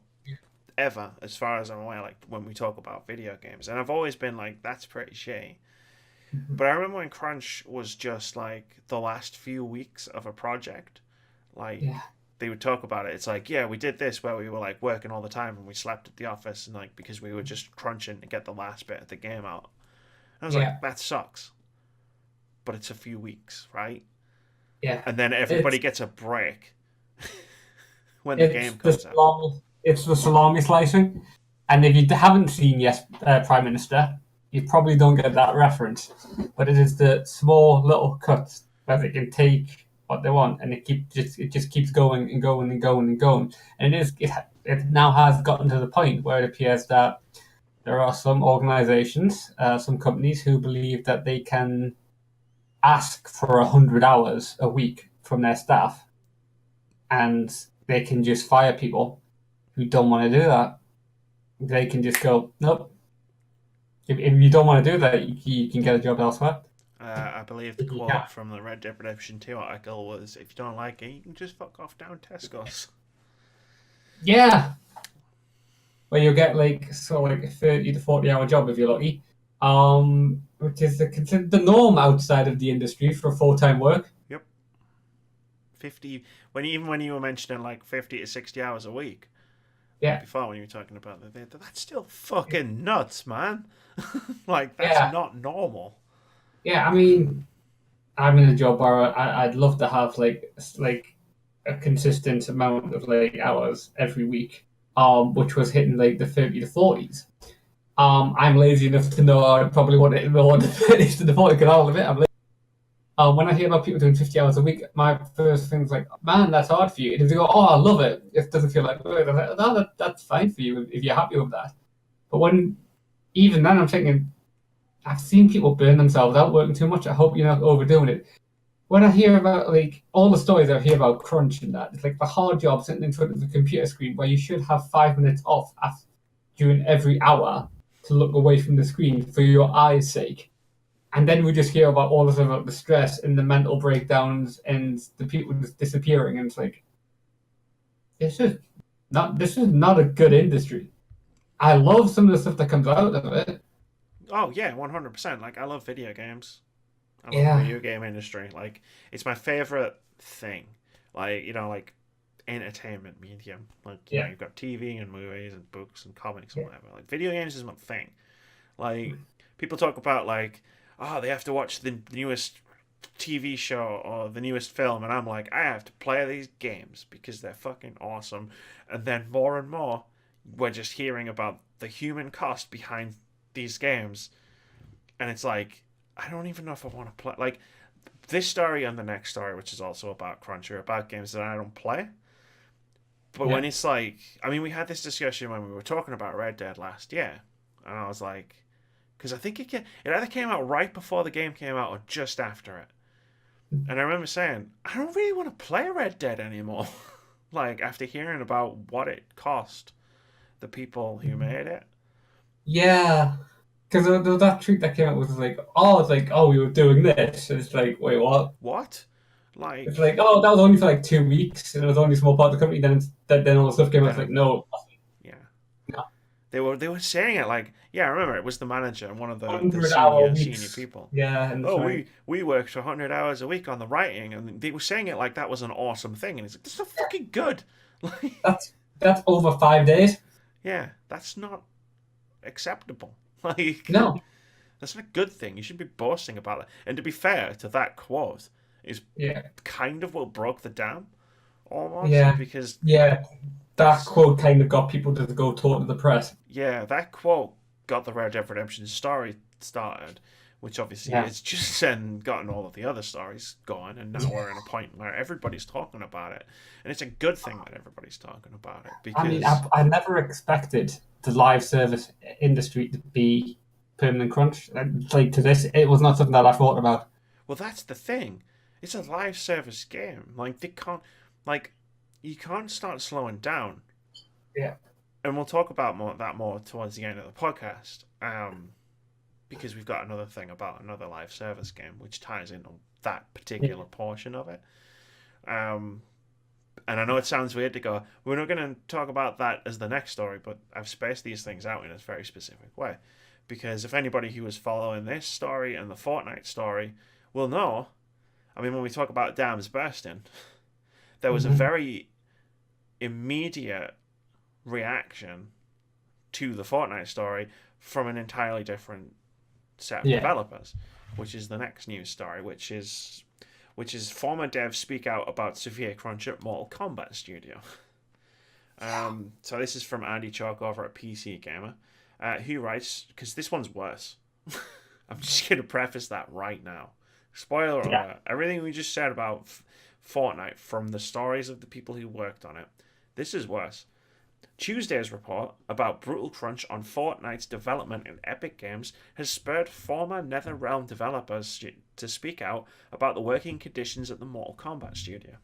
ever, as far as I'm aware, like when we talk about video games. And I've always been like, that's pretty shitty. Mm-hmm. But I remember when crunch was just like the last few weeks of a project. Like, they would talk about it. It's like, yeah, we did this where we were like working all the time and we slept at the office and like because we were just crunching to get the last bit of the game out. And I was Yeah. like, that sucks. But it's a few weeks, right? Yeah. And then everybody gets a break when the It's game the comes out. it's the salami slicing, and if you haven't seen Yes, Prime Minister, you probably don't get that reference. But it is the small little cuts where they can take what they want, and it just keeps going and going and going and going. And it now has gotten to the point where it appears that there are some organisations, some companies who believe that they can ask for 100 hours a week from their staff, and they can just fire people who don't want to do that. They can just go, nope. If you don't want to do that, you can get a job elsewhere. I believe the quote from the Red Dead Redemption 2 article was, if you don't like it, you can just fuck off down Tesco's. Yeah. Where you'll get like a 30 to 40 hour job if you're lucky. Which is the norm outside of the industry for full-time work. Yep. 50, when you were mentioning like 50 to 60 hours a week. Yeah. Before when you were talking about that's still fucking nuts, man. Like, that's not normal. Yeah, I mean, I'm in a job where I'd love to have like a consistent amount of like hours every week, which was hitting like the 30 to 40s. I'm lazy enough to know I probably want it in the 30s to the 40 because I'll admit I'm lazy. When I hear about people doing 50 hours a week, my first thing is like, man, that's hard for you. And if they go, oh, I love it, it doesn't feel like work. I'm like, no, that's fine for you if you're happy with that. But even then, I'm thinking, I've seen people burn themselves out working too much. I hope you're not overdoing it. When I hear about like all the stories I hear about crunch and that, it's like the hard job sitting in front of the computer screen where you should have 5 minutes off during every hour to look away from the screen for your eyes' sake. And then we just hear about all this about the stress and the mental breakdowns and the people just disappearing, and it's like, this is not a good industry. I love some of the stuff that comes out of it. Oh yeah, 100%. Like, I love video games. I love the video game industry. Like, it's my favorite thing. Like, like entertainment medium. Like, you've got TV and movies and books and comics and whatever. Like, video games is my thing. Like, people talk about like, oh, they have to watch the newest TV show or the newest film, and I'm like, I have to play these games because they're fucking awesome. And then more and more, we're just hearing about the human cost behind these games, and it's like, I don't even know if I want to play. Like, this story and the next story, which is also about crunch, or about games that I don't play. But when it's like, I mean, we had this discussion when we were talking about Red Dead last year, and I was like, because I think it either came out right before the game came out or just after it. And I remember saying, I don't really want to play Red Dead anymore. Like, after hearing about what it cost the people who made it. Yeah. Because that tweet that came out was like, oh, we were doing this. And it's like, wait, what? What? Like, it's like, oh, that was only for like 2 weeks, and it was only a small part of the company. Then all the stuff came out. It's like, no. Yeah. No. They were saying it like, yeah, I remember it was the manager and one of the senior people. Yeah. And we worked 100 hours a week on the writing, and they were saying it like that was an awesome thing, and it's like, this is fucking good. Like, that's over 5 days. Yeah, that's not acceptable. Like, no, that's not a good thing. You should be boasting about it. And to be fair to that quote, is kind of what broke the dam, almost. Yeah, because that quote kind of got people to go talk to the press. Yeah, that quote got the Red Dead Redemption story started, which obviously it's just then gotten all of the other stories going, and now we're in a point where everybody's talking about it, and it's a good thing that everybody's talking about it. Because I mean, I never expected the live service industry to be permanent crunch. Like, to this, it was not something that I thought about. Well, that's the thing. It's a live service game. Like, they can't, like, you can't start slowing down. Yeah. And we'll talk about that more towards the end of the podcast. Because we've got another thing about another live service game, which ties into that particular portion of it. And I know it sounds weird to go, we're not going to talk about that as the next story, but I've spaced these things out in a very specific way. Because if anybody who was following this story and the Fortnite story will know, I mean, when we talk about dams bursting, there was a very immediate reaction to the Fortnite story from an entirely different set of developers, which is the next news story, which is former devs speak out about severe crunch at Mortal Kombat studio. So this is from Andy Chalk over at PC Gamer, who writes, because this one's worse. I'm just going to preface that right now. Spoiler alert, everything we just said about Fortnite from the stories of the people who worked on it, this is worse. Tuesday's report about brutal crunch on Fortnite's development in Epic Games has spurred former NetherRealm developers to speak out about the working conditions at the Mortal Kombat studio.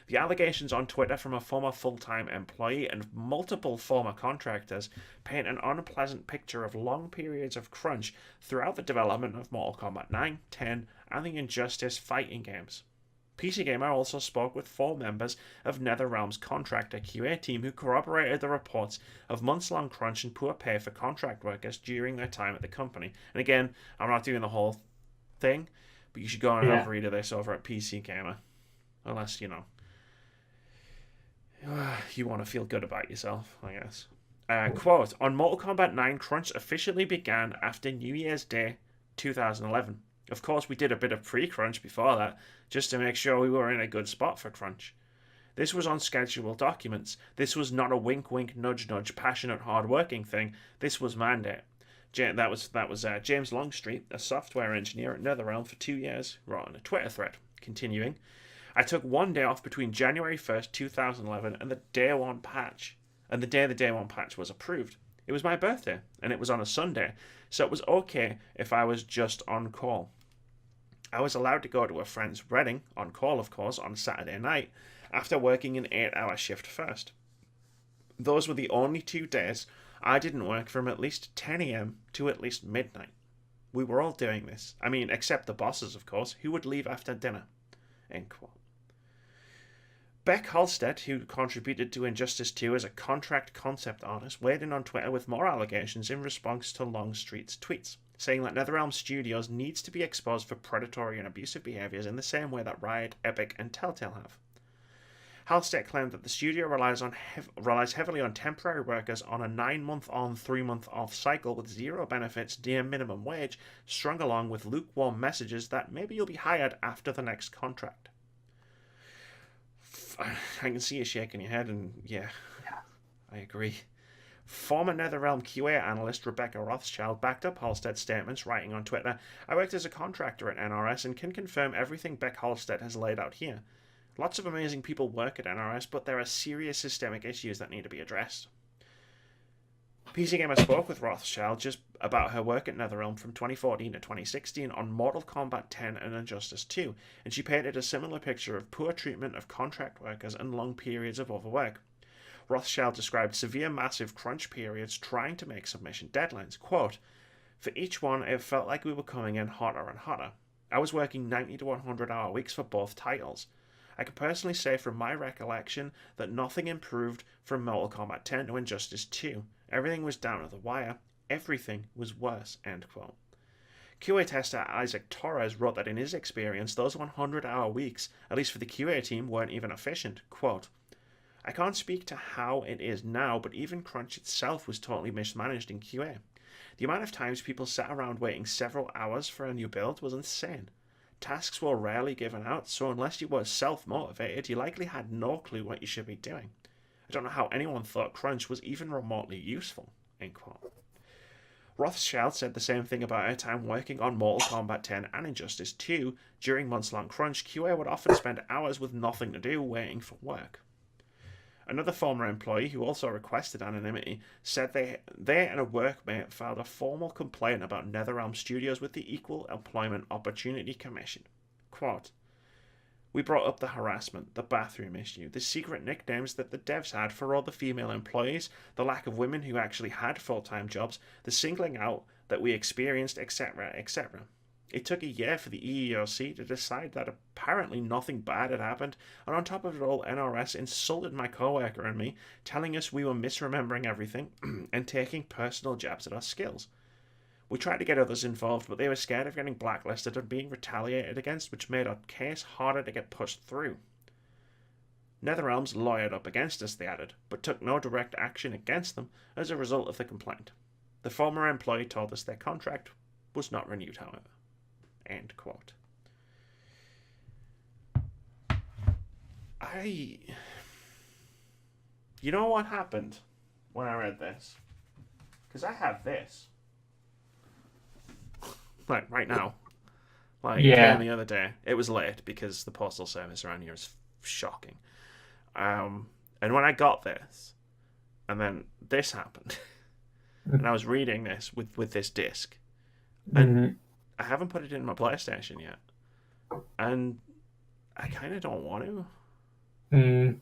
The allegations on Twitter from a former full-time employee and multiple former contractors paint an unpleasant picture of long periods of crunch throughout the development of Mortal Kombat 9, 10, and the Injustice fighting games. PC Gamer also spoke with 4 members of NetherRealm's contractor QA team who corroborated the reports of months-long crunch and poor pay for contract workers during their time at the company. And again, I'm not doing the whole thing, but you should go and have a read of this over at PC Gamer. Unless, you want to feel good about yourself, I guess. Quote, on Mortal Kombat 9, crunch officially began after New Year's Day 2011. Of course, we did a bit of pre-crunch before that, just to make sure we were in a good spot for crunch. This was on scheduled documents. This was not a wink-wink, nudge-nudge, passionate, hard-working thing. This was mandate. That was James Longstreet, a software engineer at NetherRealm for 2 years, wrote on a Twitter thread. Continuing, I took 1 day off between January 1st, 2011 and the day one patch. And the day the day one patch was approved. It was my birthday, and it was on a Sunday, so it was okay if I was just on call. I was allowed to go to a friend's wedding, on call of course, on Saturday night, after working an 8-hour shift first. Those were the only 2 days I didn't work from at least 10 a.m. to at least midnight. We were all doing this. I mean, except the bosses, of course, who would leave after dinner. End quote. Beck Halstead, who contributed to Injustice 2 as a contract concept artist, weighed in on Twitter with more allegations in response to Longstreet's tweets, saying that NetherRealm Studios needs to be exposed for predatory and abusive behaviours in the same way that Riot, Epic, and Telltale have. Halstead claimed that the studio relies heavily on temporary workers on a 9-month on, 3-month off cycle with zero benefits, near minimum wage, strung along with lukewarm messages that maybe you'll be hired after the next contract. I can see you shaking your head, and yeah, I agree. Former NetherRealm QA analyst Rebecca Rothschild backed up Halstead's statements, writing on Twitter, I worked as a contractor at NRS and can confirm everything Beck Halstead has laid out here. Lots of amazing people work at NRS, but there are serious systemic issues that need to be addressed. PC Gamer spoke with Rothschild just about her work at NetherRealm from 2014 to 2016 on Mortal Kombat 10 and Injustice 2, and she painted a similar picture of poor treatment of contract workers and long periods of overwork. Rothschild described severe massive crunch periods trying to make submission deadlines. Quote, for each one, it felt like we were coming in hotter and hotter. I was working 90 to 100 hour weeks for both titles. I can personally say from my recollection that nothing improved from Mortal Kombat 10 to Injustice 2. Everything was down to the wire. Everything was worse, end quote. QA tester Isaac Torres wrote that in his experience, those 100-hour weeks, at least for the QA team, weren't even efficient. Quote, I can't speak to how it is now, but even crunch itself was totally mismanaged in QA. The amount of times people sat around waiting several hours for a new build was insane. Tasks were rarely given out, so unless you were self-motivated, you likely had no clue what you should be doing. I don't know how anyone thought crunch was even remotely useful, end quote. Rothschild said the same thing about her time working on Mortal Kombat 10 and Injustice 2. During months-long crunch, QA would often spend hours with nothing to do waiting for work. Another former employee, who also requested anonymity, said they and a workmate filed a formal complaint about NetherRealm Studios with the Equal Employment Opportunity Commission. Quote, we brought up the harassment, the bathroom issue, the secret nicknames that the devs had for all the female employees, the lack of women who actually had full-time jobs, the singling out that we experienced, etc., etc. It took a year for the EEOC to decide that apparently nothing bad had happened, and on top of it all, NRS insulted my coworker and me, telling us we were misremembering everything and taking personal jabs at our skills. We tried to get others involved, but they were scared of getting blacklisted and being retaliated against, which made our case harder to get pushed through. NetherRealms lawyered up against us, they added, but took no direct action against them as a result of the complaint. The former employee told us their contract was not renewed, however. End quote. You know what happened when I read this? Because I have this. Like, right now. Like, it came the other day. It was late because the postal service around here is shocking. And when I got this, and then this happened, and I was reading this with this disc, and I haven't put it in my PlayStation yet, and I kind of don't want to.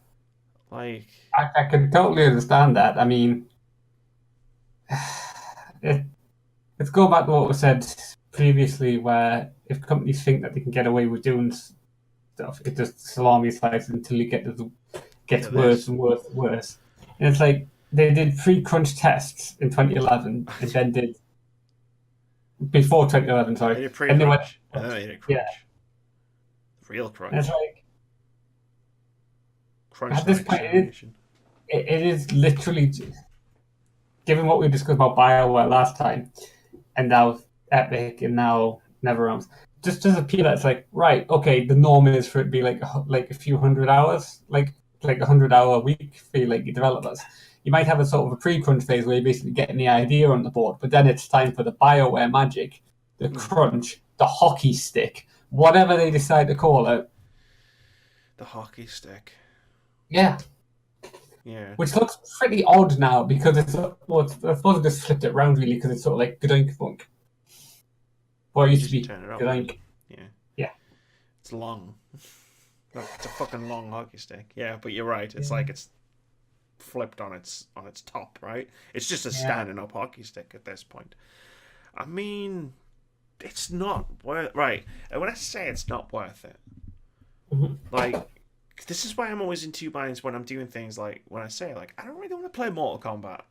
Like, I can totally understand that. I mean, let's go back to what was said previously, where if companies think that they can get away with doing stuff, it just salami slices until it gets worse and worse and worse. And it's like they did pre-crunch tests in 2011, and then did before 2011. Sorry, they did pre-crunch, and then they did crunch. Yeah. Real crunch. And it's like crunch at this point, it is literally, given what we discussed about BioWare last time, and now Epic, and now NetherRealms, just does appear that it's like, right, okay, the norm is for it to be like a few hundred hours, like a 100-hour week for like your developers. You might have a sort of a pre-crunch phase where you're basically getting the idea on the board, but then it's time for the BioWare magic, the crunch, the hockey stick, whatever they decide to call it. The hockey stick. Yeah. Yeah. Which looks pretty odd now because it's, well, I suppose I just flipped it around really because it's sort of like G'dink Funk. Or it used to be G'dink. Yeah. Yeah. It's long. It's a fucking long hockey stick. Yeah, but you're right. It's like it's flipped on its top, right? It's just a standing up hockey stick at this point. I mean, it's not worth right. And when I say it's not worth it, like, this is why I'm always in two minds when I'm doing things like when I say like I don't really want to play Mortal Kombat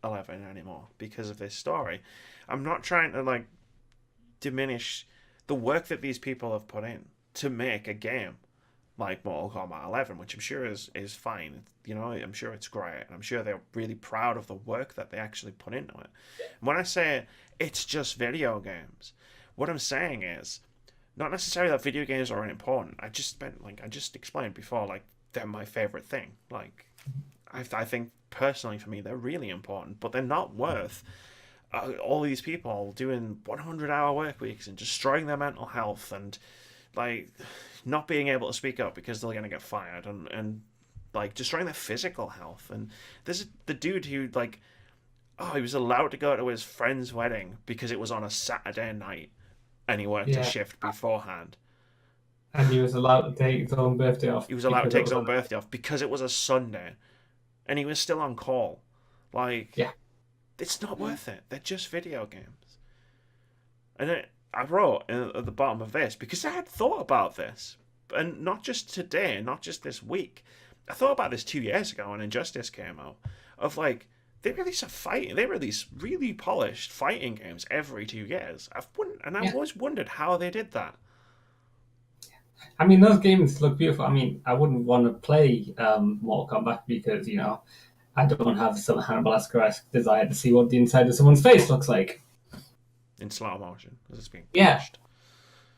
11 anymore because of this story. I'm not trying to like diminish the work that these people have put in to make a game like Mortal Kombat 11, which I'm sure is fine. You know, I'm sure it's great, and I'm sure they're really proud of the work that they actually put into it. When I say it's just video games, what I'm saying is not necessarily that video games aren't important. I just explained before, like, they're my favorite thing. Like, I think personally for me they're really important, but they're not worth all these people doing 100-hour work weeks and destroying their mental health and like not being able to speak up because they're gonna get fired and like destroying their physical health. And this is the dude who like, he was allowed to go to his friend's wedding because it was on a Saturday night. And he worked a shift beforehand. And he was allowed to take his own birthday off. He was allowed to take his own birthday off because it was a Sunday. And he was still on call. Like, it's not worth it. They're just video games. And I wrote at the bottom of this, because I had thought about this. And not just today, not just this week. I thought about this 2 years ago when Injustice came out. Of like, they release really polished fighting games every 2 years. I've always wondered how they did that. I mean, those games look beautiful. I mean, I wouldn't want to play Mortal Kombat because, you know, I don't have some Hannibal Lecter-esque desire to see what the inside of someone's face looks like. In slow motion, as it's being pushed. Yeah.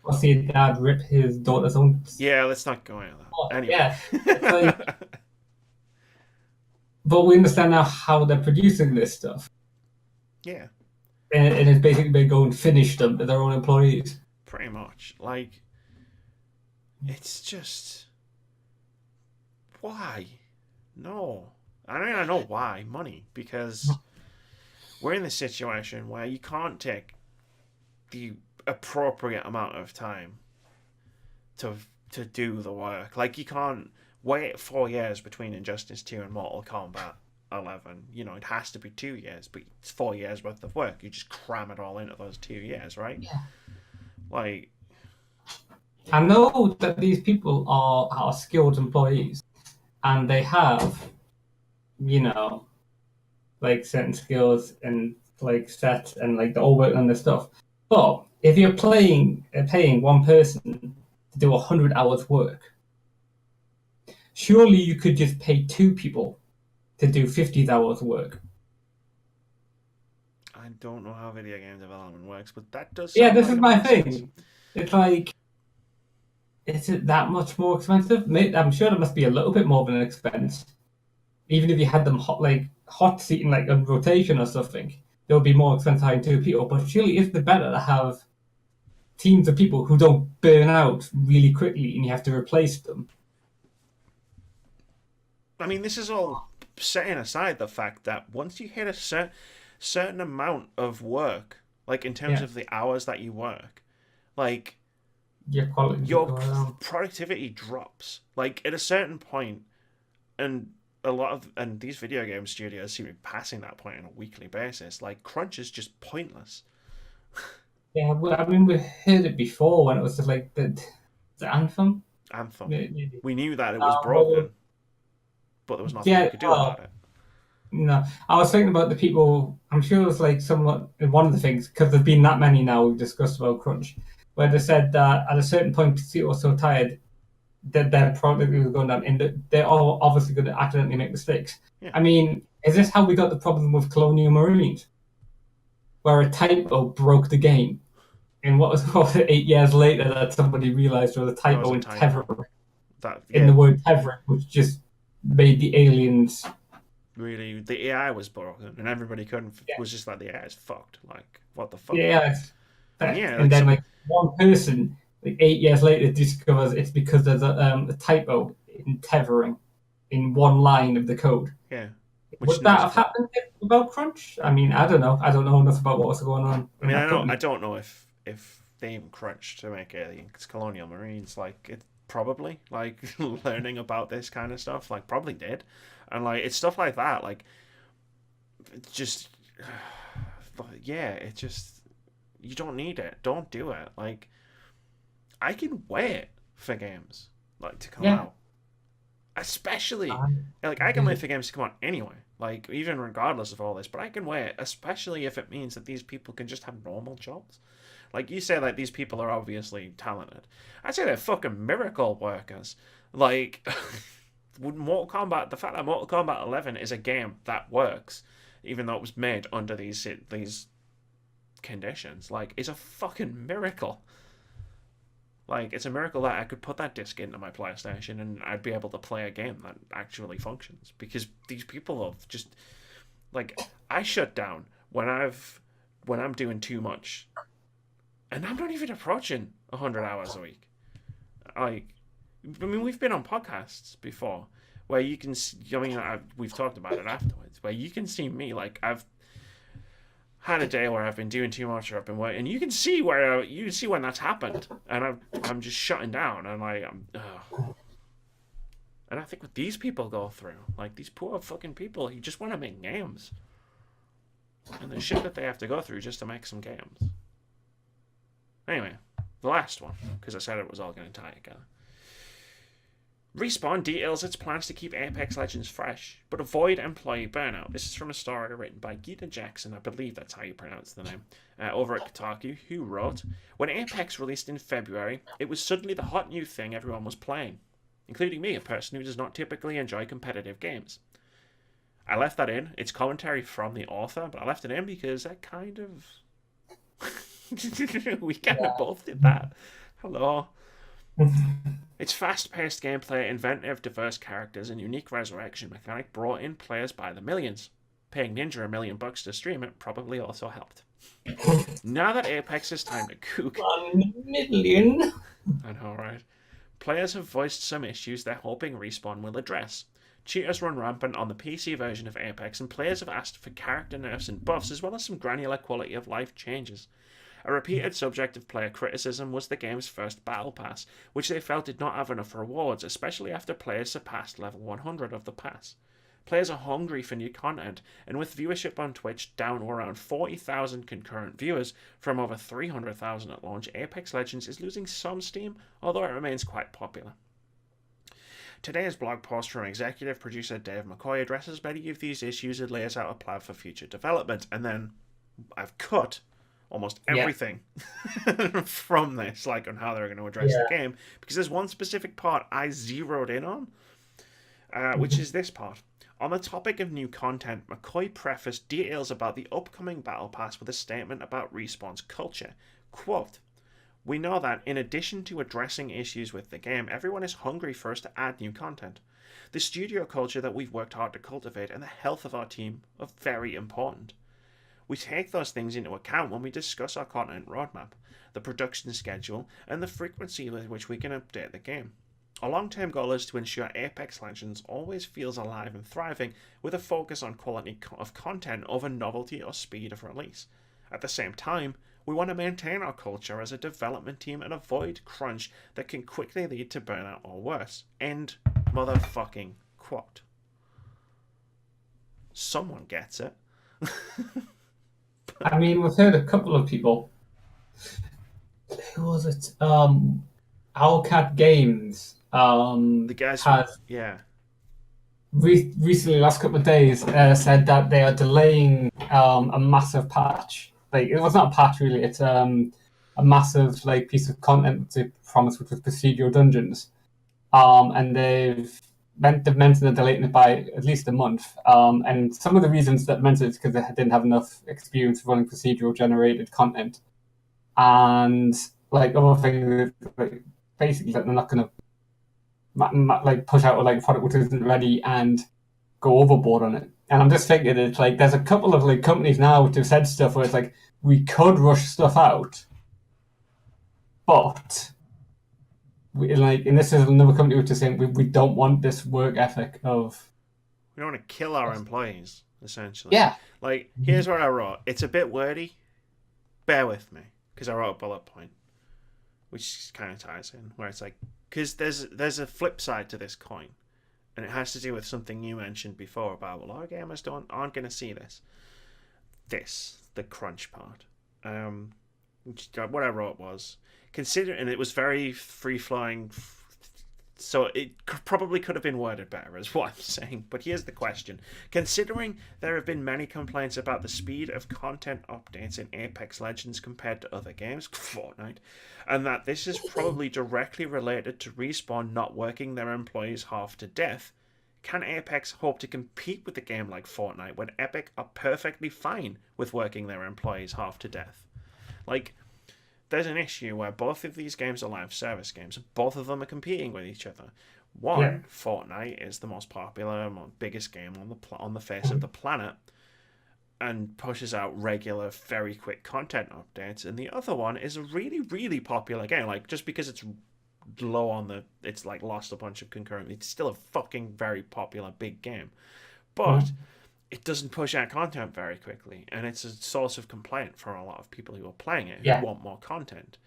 Or see dad rip his daughter's own... Yeah, let's not go into that. Anyway. Yeah. It's like... But we understand now how they're producing this stuff. Yeah. And it's basically been going finish them to their own employees. Pretty much. Like, it's just... Why? No. I mean, I know why. Money. Because we're in this situation where you can't take the appropriate amount of time to do the work. Like, you can't wait 4 years between Injustice 2 and Mortal Kombat 11. You know, it has to be 2 years, but it's 4 years worth of work. You just cram it all into those 2 years, right? Yeah. Like, I know that these people are skilled employees, and they have, you know, like certain skills and like sets and like they're all working on this stuff. But if you're paying one person to do 100 hours work, surely you could just pay 2 people to do 50 hours of work. I don't know how video game development works, but that does Yeah, sound this like is it my makes sense. thing. It's like, is it that much more expensive? I'm sure there must be a little bit more of an expense. Even if you had them hot seating like on rotation or something, there would be more expensive having 2 people. But surely isn't it better to have teams of people who don't burn out really quickly and you have to replace them? I mean, this is all setting aside the fact that once you hit a certain amount of work, like in terms Yeah, of the hours that you work, like your quality doesn't your go down. productivity drops. Like at a certain point, and a lot of these video game studios seem to be passing that point on a weekly basis. Like crunch is just pointless. Yeah, well, I mean, we heard it before when it was just like the Anthem. Anthem. Maybe. We knew that it was broken, but there was nothing we Yeah, could do well, about it. no, I was thinking about the people. I'm sure it was like somewhat one of the things because there's been that many now we've discussed about crunch, where they said that at a certain point people were so tired that their product was going down, and that they're all obviously going to accidentally make mistakes. Yeah. I mean, is this how we got the problem with Colonial Marines, where a typo broke the game? And what 8 years later that somebody realized there was a There was typo a in typo. Tever, That in yeah, the word Tever, which just made the aliens. really the AI was broken, and everybody couldn't Yeah, was just like the AI is fucked. Like what the fuck? yeah, And yeah, and like then some like one person, like 8 years later, discovers it's because there's a typo in tethering in one line of the code. yeah, which Would no, that was have called. happened about Crunch? I mean, I don't know. I don't know enough about what's going on I in mean, that I company. don't know if they even crunched to make aliens colonial marines. Like it probably like learning about this kind of stuff. Like probably did, and like it's stuff like that. Like it's just yeah, it just you don't need it. Don't do it. Like I can wait for games like to come Yeah. out, especially Um, like I can wait for games to come out anyway. Like even regardless of all this, but I can wait, especially if it means that these people can just have normal jobs. Like you say, like these people are obviously talented. I'd say they're fucking miracle workers. Like Mortal Kombat, the fact that Mortal Kombat 11 is a game that works, even though it was made under these conditions, like is a fucking miracle. Like it's a miracle that I could put that disc into my PlayStation and I'd be able to play a game that actually functions because these people have just like I shut down when I'm doing too much and I'm not even approaching 100 hours a week. Like, I mean, we've been on podcasts before where you can. I mean, we've talked about it afterwards, where you can see me. Like, I've had a day where I've been doing too much, or I've been working, and you can see when that's happened, and I'm just shutting down, and like and I think what these people go through, like these poor fucking people, who just want to make games, and the shit that they have to go through just to make some games. Anyway, the last one, because I said it was all going to tie together. Respawn details its plans to keep Apex Legends fresh, but avoid employee burnout. This is from a story written by Gita Jackson, I believe that's how you pronounce the name, over at Kotaku, who wrote, when Apex released in February, it was suddenly the hot new thing everyone was playing, including me, a person who does not typically enjoy competitive games. I left that in. It's commentary from the author, but I left it in because that kind of... we kind of both did that. Hello. Its fast-paced gameplay, inventive, diverse characters, and unique resurrection mechanic brought in players by the millions. Paying Ninja $1 million to stream it probably also helped. Now that Apex is time to cook... 1 million? I know, right? Players have voiced some issues they're hoping Respawn will address. Cheaters run rampant on the PC version of Apex, and players have asked for character nerfs and buffs, as well as some granular quality of life changes. A repeated subject of player criticism was the game's first battle pass, which they felt did not have enough rewards, especially after players surpassed level 100 of the pass. Players are hungry for new content, and with viewership on Twitch down to around 40,000 concurrent viewers from over 300,000 at launch, Apex Legends is losing some steam, although it remains quite popular. Today's blog post from executive producer Dave McCoy addresses many of these issues and lays out a plan for future development, and then I've cut almost everything from this, like on how they're going to address the game, because there's one specific part I zeroed in on, which is this part. On the topic of new content, McCoy prefaced details about the upcoming Battle Pass with a statement about Respawn's culture. Quote, "We know that, in addition to addressing issues with the game, everyone is hungry for us to add new content. The studio culture that we've worked hard to cultivate and the health of our team are very important. We take those things into account when we discuss our content roadmap, the production schedule, and the frequency with which we can update the game. Our long-term goal is to ensure Apex Legends always feels alive and thriving, with a focus on quality of content over novelty or speed of release. At the same time, we want to maintain our culture as a development team and avoid crunch that can quickly lead to burnout or worse." End motherfucking quote. Someone gets it. I mean, we've heard a couple of people. Who was it? Owlcat Games. The guys has yeah. recently, last couple of days, said that they are delaying a massive patch. Like, it was not a patch really; it's a massive like piece of content they promised, which was procedural dungeons. And they've mentioned they're delaying it by at least a month. And some of the reasons that mentioned it is because they didn't have enough experience running procedural generated content, and like other things, like basically that they're not going to like push out like a product which isn't ready and go overboard on it. And I'm just thinking it's like there's a couple of like companies now which have said stuff where it's like we could rush stuff out, but we, like, and this is another company which is saying we don't want this work ethic of We don't want to kill our employees, essentially. yeah. Like, here's what I wrote. It's a bit wordy. Bear with me, because I wrote a bullet point, which kind of ties in, where it's like, because there's a flip side to this coin, and it has to do with something you mentioned before about, well, our gamers aren't going to see this. The crunch part. What I wrote was, and it was very free-flowing, so it probably could have been worded better, is what I'm saying. But here's the question. Considering there have been many complaints about the speed of content updates in Apex Legends compared to other games, Fortnite, and that this is probably directly related to Respawn not working their employees half to death, can Apex hope to compete with a game like Fortnite when Epic are perfectly fine with working their employees half to death? Like, there's an issue where both of these games are live service games. Both of them are competing with each other. One, Fortnite, is the most popular, biggest game on the face of the planet, and pushes out regular, very quick content updates. And the other one is a really, really popular game. Like, just because it's low on it's like lost a bunch of concurrent. It's still a fucking very popular big game, but it doesn't push out content very quickly, and it's a source of complaint for a lot of people who are playing it who want more content,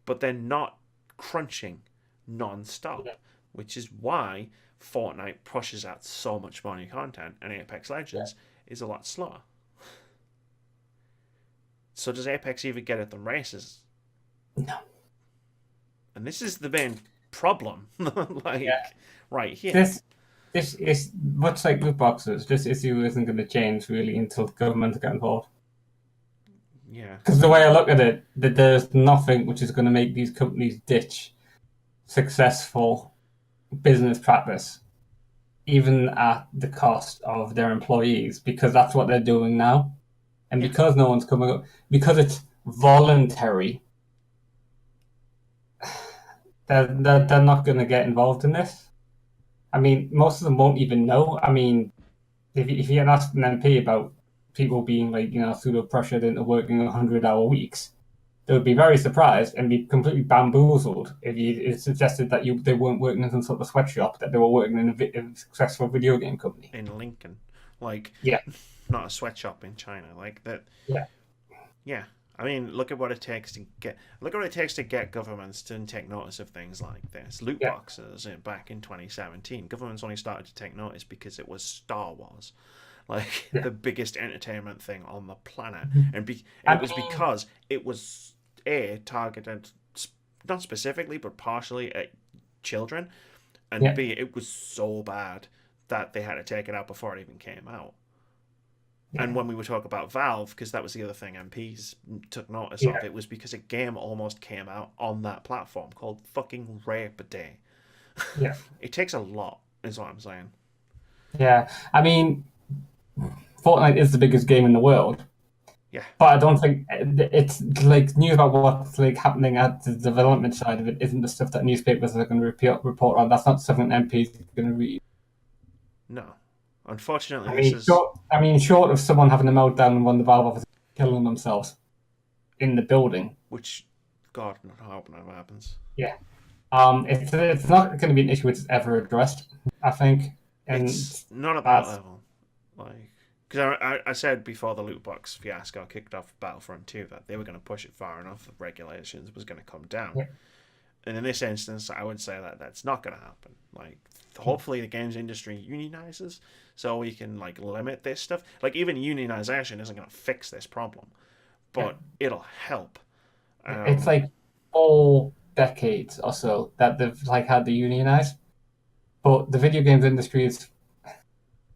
but they're not crunching non-stop, which is why Fortnite pushes out so much more new content, and Apex Legends is a lot slower. So does Apex even get at the races? No. And this is the main problem, right here. This is much like loot boxes. This issue isn't going to change really until the government get involved. Yeah. Because the way I look at it, that there's nothing which is going to make these companies ditch successful business practice, even at the cost of their employees, because that's what they're doing now. And because no one's coming up, because it's voluntary, they're not going to get involved in this. I mean, most of them won't even know. I mean, if you ask an MP about people being like, pseudo pressured into working 100-hour weeks, they would be very surprised and be completely bamboozled if you suggested that they weren't working in some sort of sweatshop, that they were working in a successful video game company in Lincoln, not a sweatshop in China, like that. Yeah. I mean, look at what it takes to get governments to take notice of things like this. Loot boxes back in 2017. Governments only started to take notice because it was Star Wars, the biggest entertainment thing on the planet, and it was because it was targeted not specifically but partially at children, and B, it was so bad that they had to take it out before it even came out. And when we were talking about Valve, because that was the other thing MPs took notice of, it was because a game almost came out on that platform called fucking Rape Day. It takes a lot, is what I'm saying. Yeah, I mean, Fortnite is the biggest game in the world, Yeah. but I don't think it's like news about what's like happening at the development side of it isn't the stuff that newspapers are going to report on. That's not something MPs are going to read. No. Unfortunately, I this mean, is short of someone having a meltdown and one of the Valve officers killing themselves in the building, which, God, not hoping that happens. yeah, it's not going to be an issue which is ever addressed. I think, and It's not at that that's level. Like, because I said before the loot box fiasco kicked off Battlefront 2 that they were going to push it far enough, the regulations was going to come down. yeah, And in this instance, I would say that that's not going to happen. Like, hopefully the games industry unionizes so we can, like, limit this stuff. Like, even unionization isn't going to fix this problem, yeah. but it'll help. It's like 4 decades or so that they've like had to unionize, but the video games industry is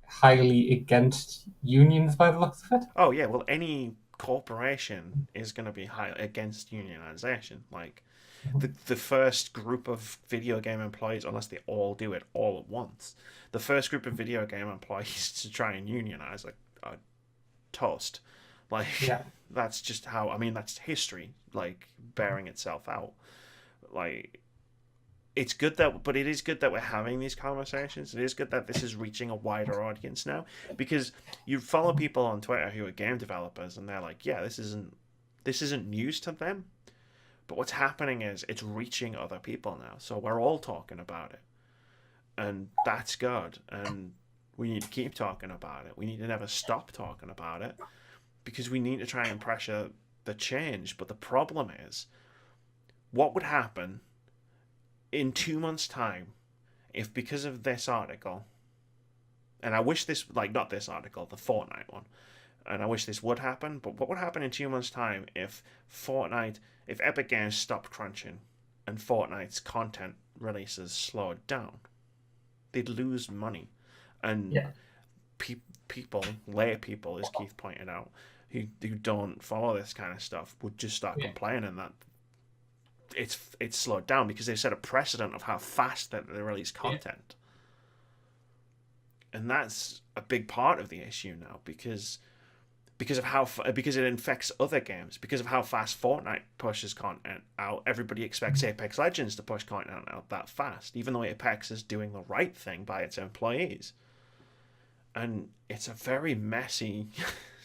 highly against unions by the looks of it. Oh, yeah, well, any corporation is going to be high against unionization. Like, the first group of video game employees, unless they all do it all at once, the first group of video game employees to try and unionize are toast. Like, Yeah, that's just how, I mean, that's history, like, bearing itself out. Like, it's good that, but it is good that we're having these conversations. It is good that this is reaching a wider audience now, because you follow people on Twitter who are game developers, and they're like, yeah, this isn't news to them. But what's happening is it's reaching other people now, so we're all talking about it, and that's good. And we need to keep talking about it. We need to never stop talking about it because we need to try and pressure the change. But the problem is, what would happen in 2 months' time if, because of this article, and I wish this, like, not this article, the Fortnite one, and I wish this would happen, but what would happen in 2 months' time if if Epic Games stopped crunching and Fortnite's content releases slowed down? They'd lose money. And yeah, people, lay people, as Keith pointed out, who don't follow this kind of stuff, would just start yeah, complaining that it's slowed down because they've set a precedent of how fast that they release yeah, content. And that's a big part of the issue now, because of how because it infects other games, because of how fast Fortnite pushes content out. Everybody expects Apex Legends to push content out that fast, even though Apex is doing the right thing by its employees. And it's a very messy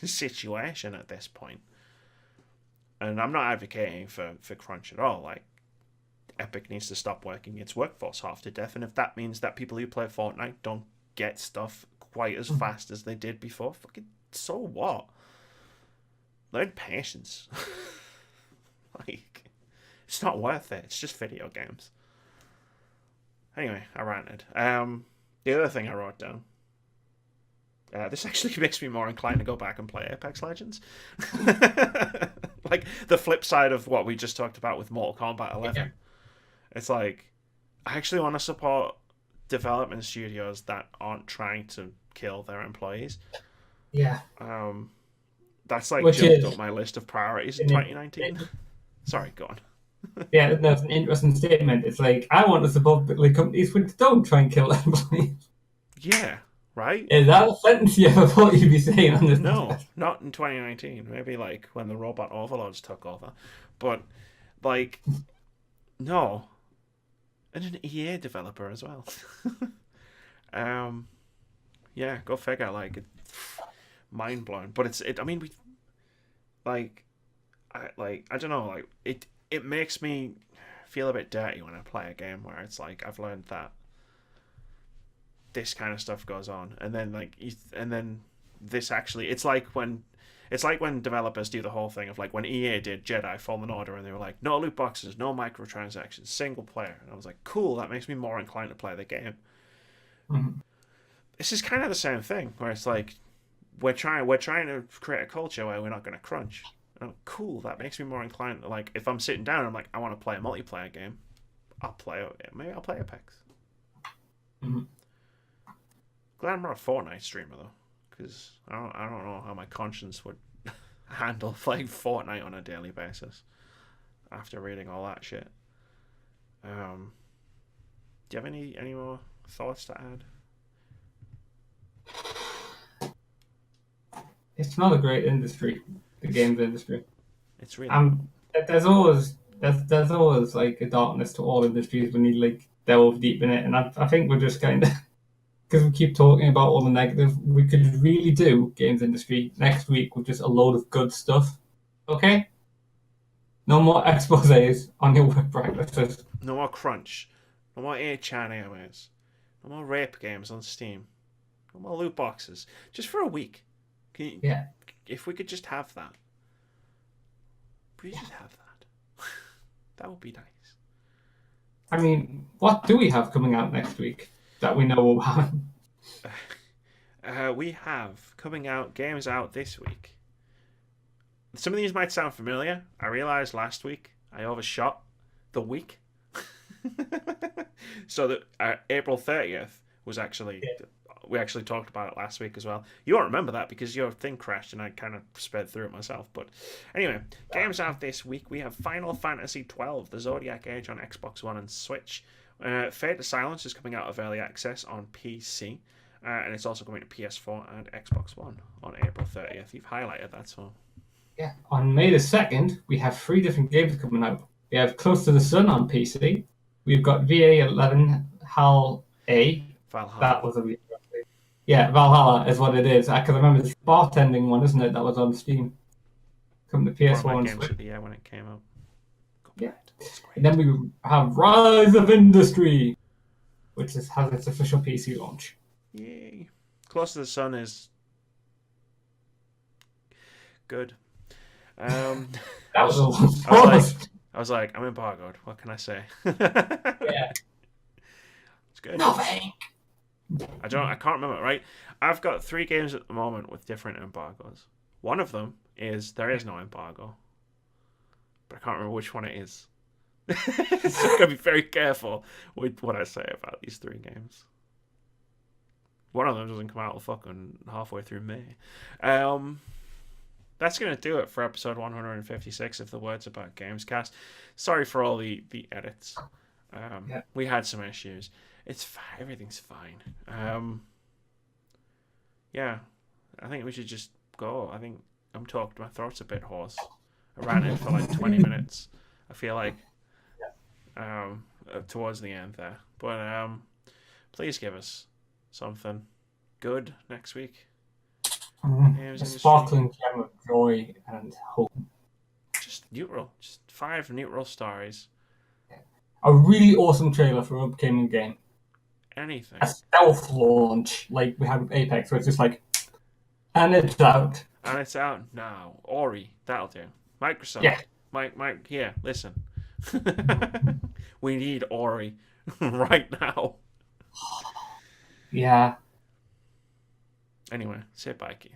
situation at this point. And I'm not advocating for crunch at all. Like, Epic needs to stop working its workforce half to death, and if that means that people who play Fortnite don't get stuff quite as fast as they did before, fucking so what? Learn patience. Like, it's not worth it. It's just video games. Anyway, I ranted. The other thing I wrote down. This actually makes me more inclined to go back and play Apex Legends. Like, the flip side of what we just talked about with Mortal Kombat 11. yeah, It's like, I actually want to support development studios that aren't trying to kill their employees. yeah. That's like Which jumped up is, my list of priorities in it, 2019. Sorry, go on. yeah, that's an interesting statement. It's like I want to support like companies which don't try and kill their employees. Yeah, right? Is that a sentence you ever thought you'd be saying on this No, podcast? not in 2019. Maybe like when the robot overlords took over. But, like, no. And an EA developer as well. um, yeah, go figure. Like, mind blowing. But I mean, we like, I don't know. Like, it makes me feel a bit dirty when I play a game where it's like I've learned that this kind of stuff goes on, and then this actually, it's like when developers do the whole thing of, like, when EA did Jedi Fallen Order, and they were like, no loot boxes, no microtransactions, single player, and I was like, cool, that makes me more inclined to play the game. Mhm. This is kind of the same thing, where it's like we're trying to create a culture where we're not going to crunch. Oh, cool, that makes me more inclined to, like, if I'm sitting down, I'm like, I want to play a multiplayer game, I'll play it. Maybe I'll play Apex. Mhm. Glad I'm not a Fortnite streamer though, because I don't know how my conscience would handle playing Fortnite on a daily basis after reading all that shit. Do you have any more thoughts to add? It's not a great industry, the games industry. It's really. There's always like a darkness to all industries when you like delve deep in it, and I think we're just kind of because we keep talking about all the negative. We could really do games industry next week with just a load of good stuff. Okay, no more exposés on your work practices. No more crunch. No more 8chan AMAs. No more rape games on Steam. No more loot boxes. Just for a week. Yeah. If we could just have that. Please just have that. That would be nice. I mean, what do we have coming out next week that we know about? We have coming out games out this week. Some of these might sound familiar. I realized last week I overshot the week. So that April 30th was actually, we actually talked about it last week as well. You won't remember that because your thing crashed and I kind of sped through it myself. But anyway, games out this week. We have Final Fantasy XII, The Zodiac Age on Xbox One and Switch. Fate of Silence is coming out of early access on PC. And it's also coming to PS4 and Xbox One on April 30th. You've highlighted that, so... Yeah, on May the 2nd, we have 3 different games coming out. We have Close to the Sun on PC. We've got VA11 HAL A. Valhalla. That was a really rough thing. Yeah, Valhalla is what it is. I can remember this bartending one, isn't it? That was on Steam. Coming to PS4 and Switch. Yeah, when it came out. Yeah. And then we have Rise of Industry, which has its official PC launch. Yay. Close to the Sun is good. That was a long I was like, I'm embargoed. What can I say? Yeah. It's good. Nothing. I can't remember, right? I've got 3 games at the moment with different embargoes. One of them is there is no embargo. But I can't remember which one it is. So I'm gonna be very careful with what I say about these 3 games. One of them doesn't come out fucking halfway through May. That's going to do it for episode 156 of the Words About Gamescast. Sorry for all the edits. We had some issues. It's fine. Everything's fine. Yeah, I think we should just go. I think I'm talked. My throat's a bit hoarse. I ran in for like 20 minutes. I feel like towards the end there. But please give us something good next week. A sparkling gem of joy and hope. Just neutral. Just 5 neutral stars. A really awesome trailer for an upcoming game. Anything. A stealth launch like we had with Apex, where it's just like, and it's out. And it's out now. Ori, that'll do. Microsoft. Yeah. Mike, here, listen. We need Ori right now. Yeah. Anyway, say bye, Keith.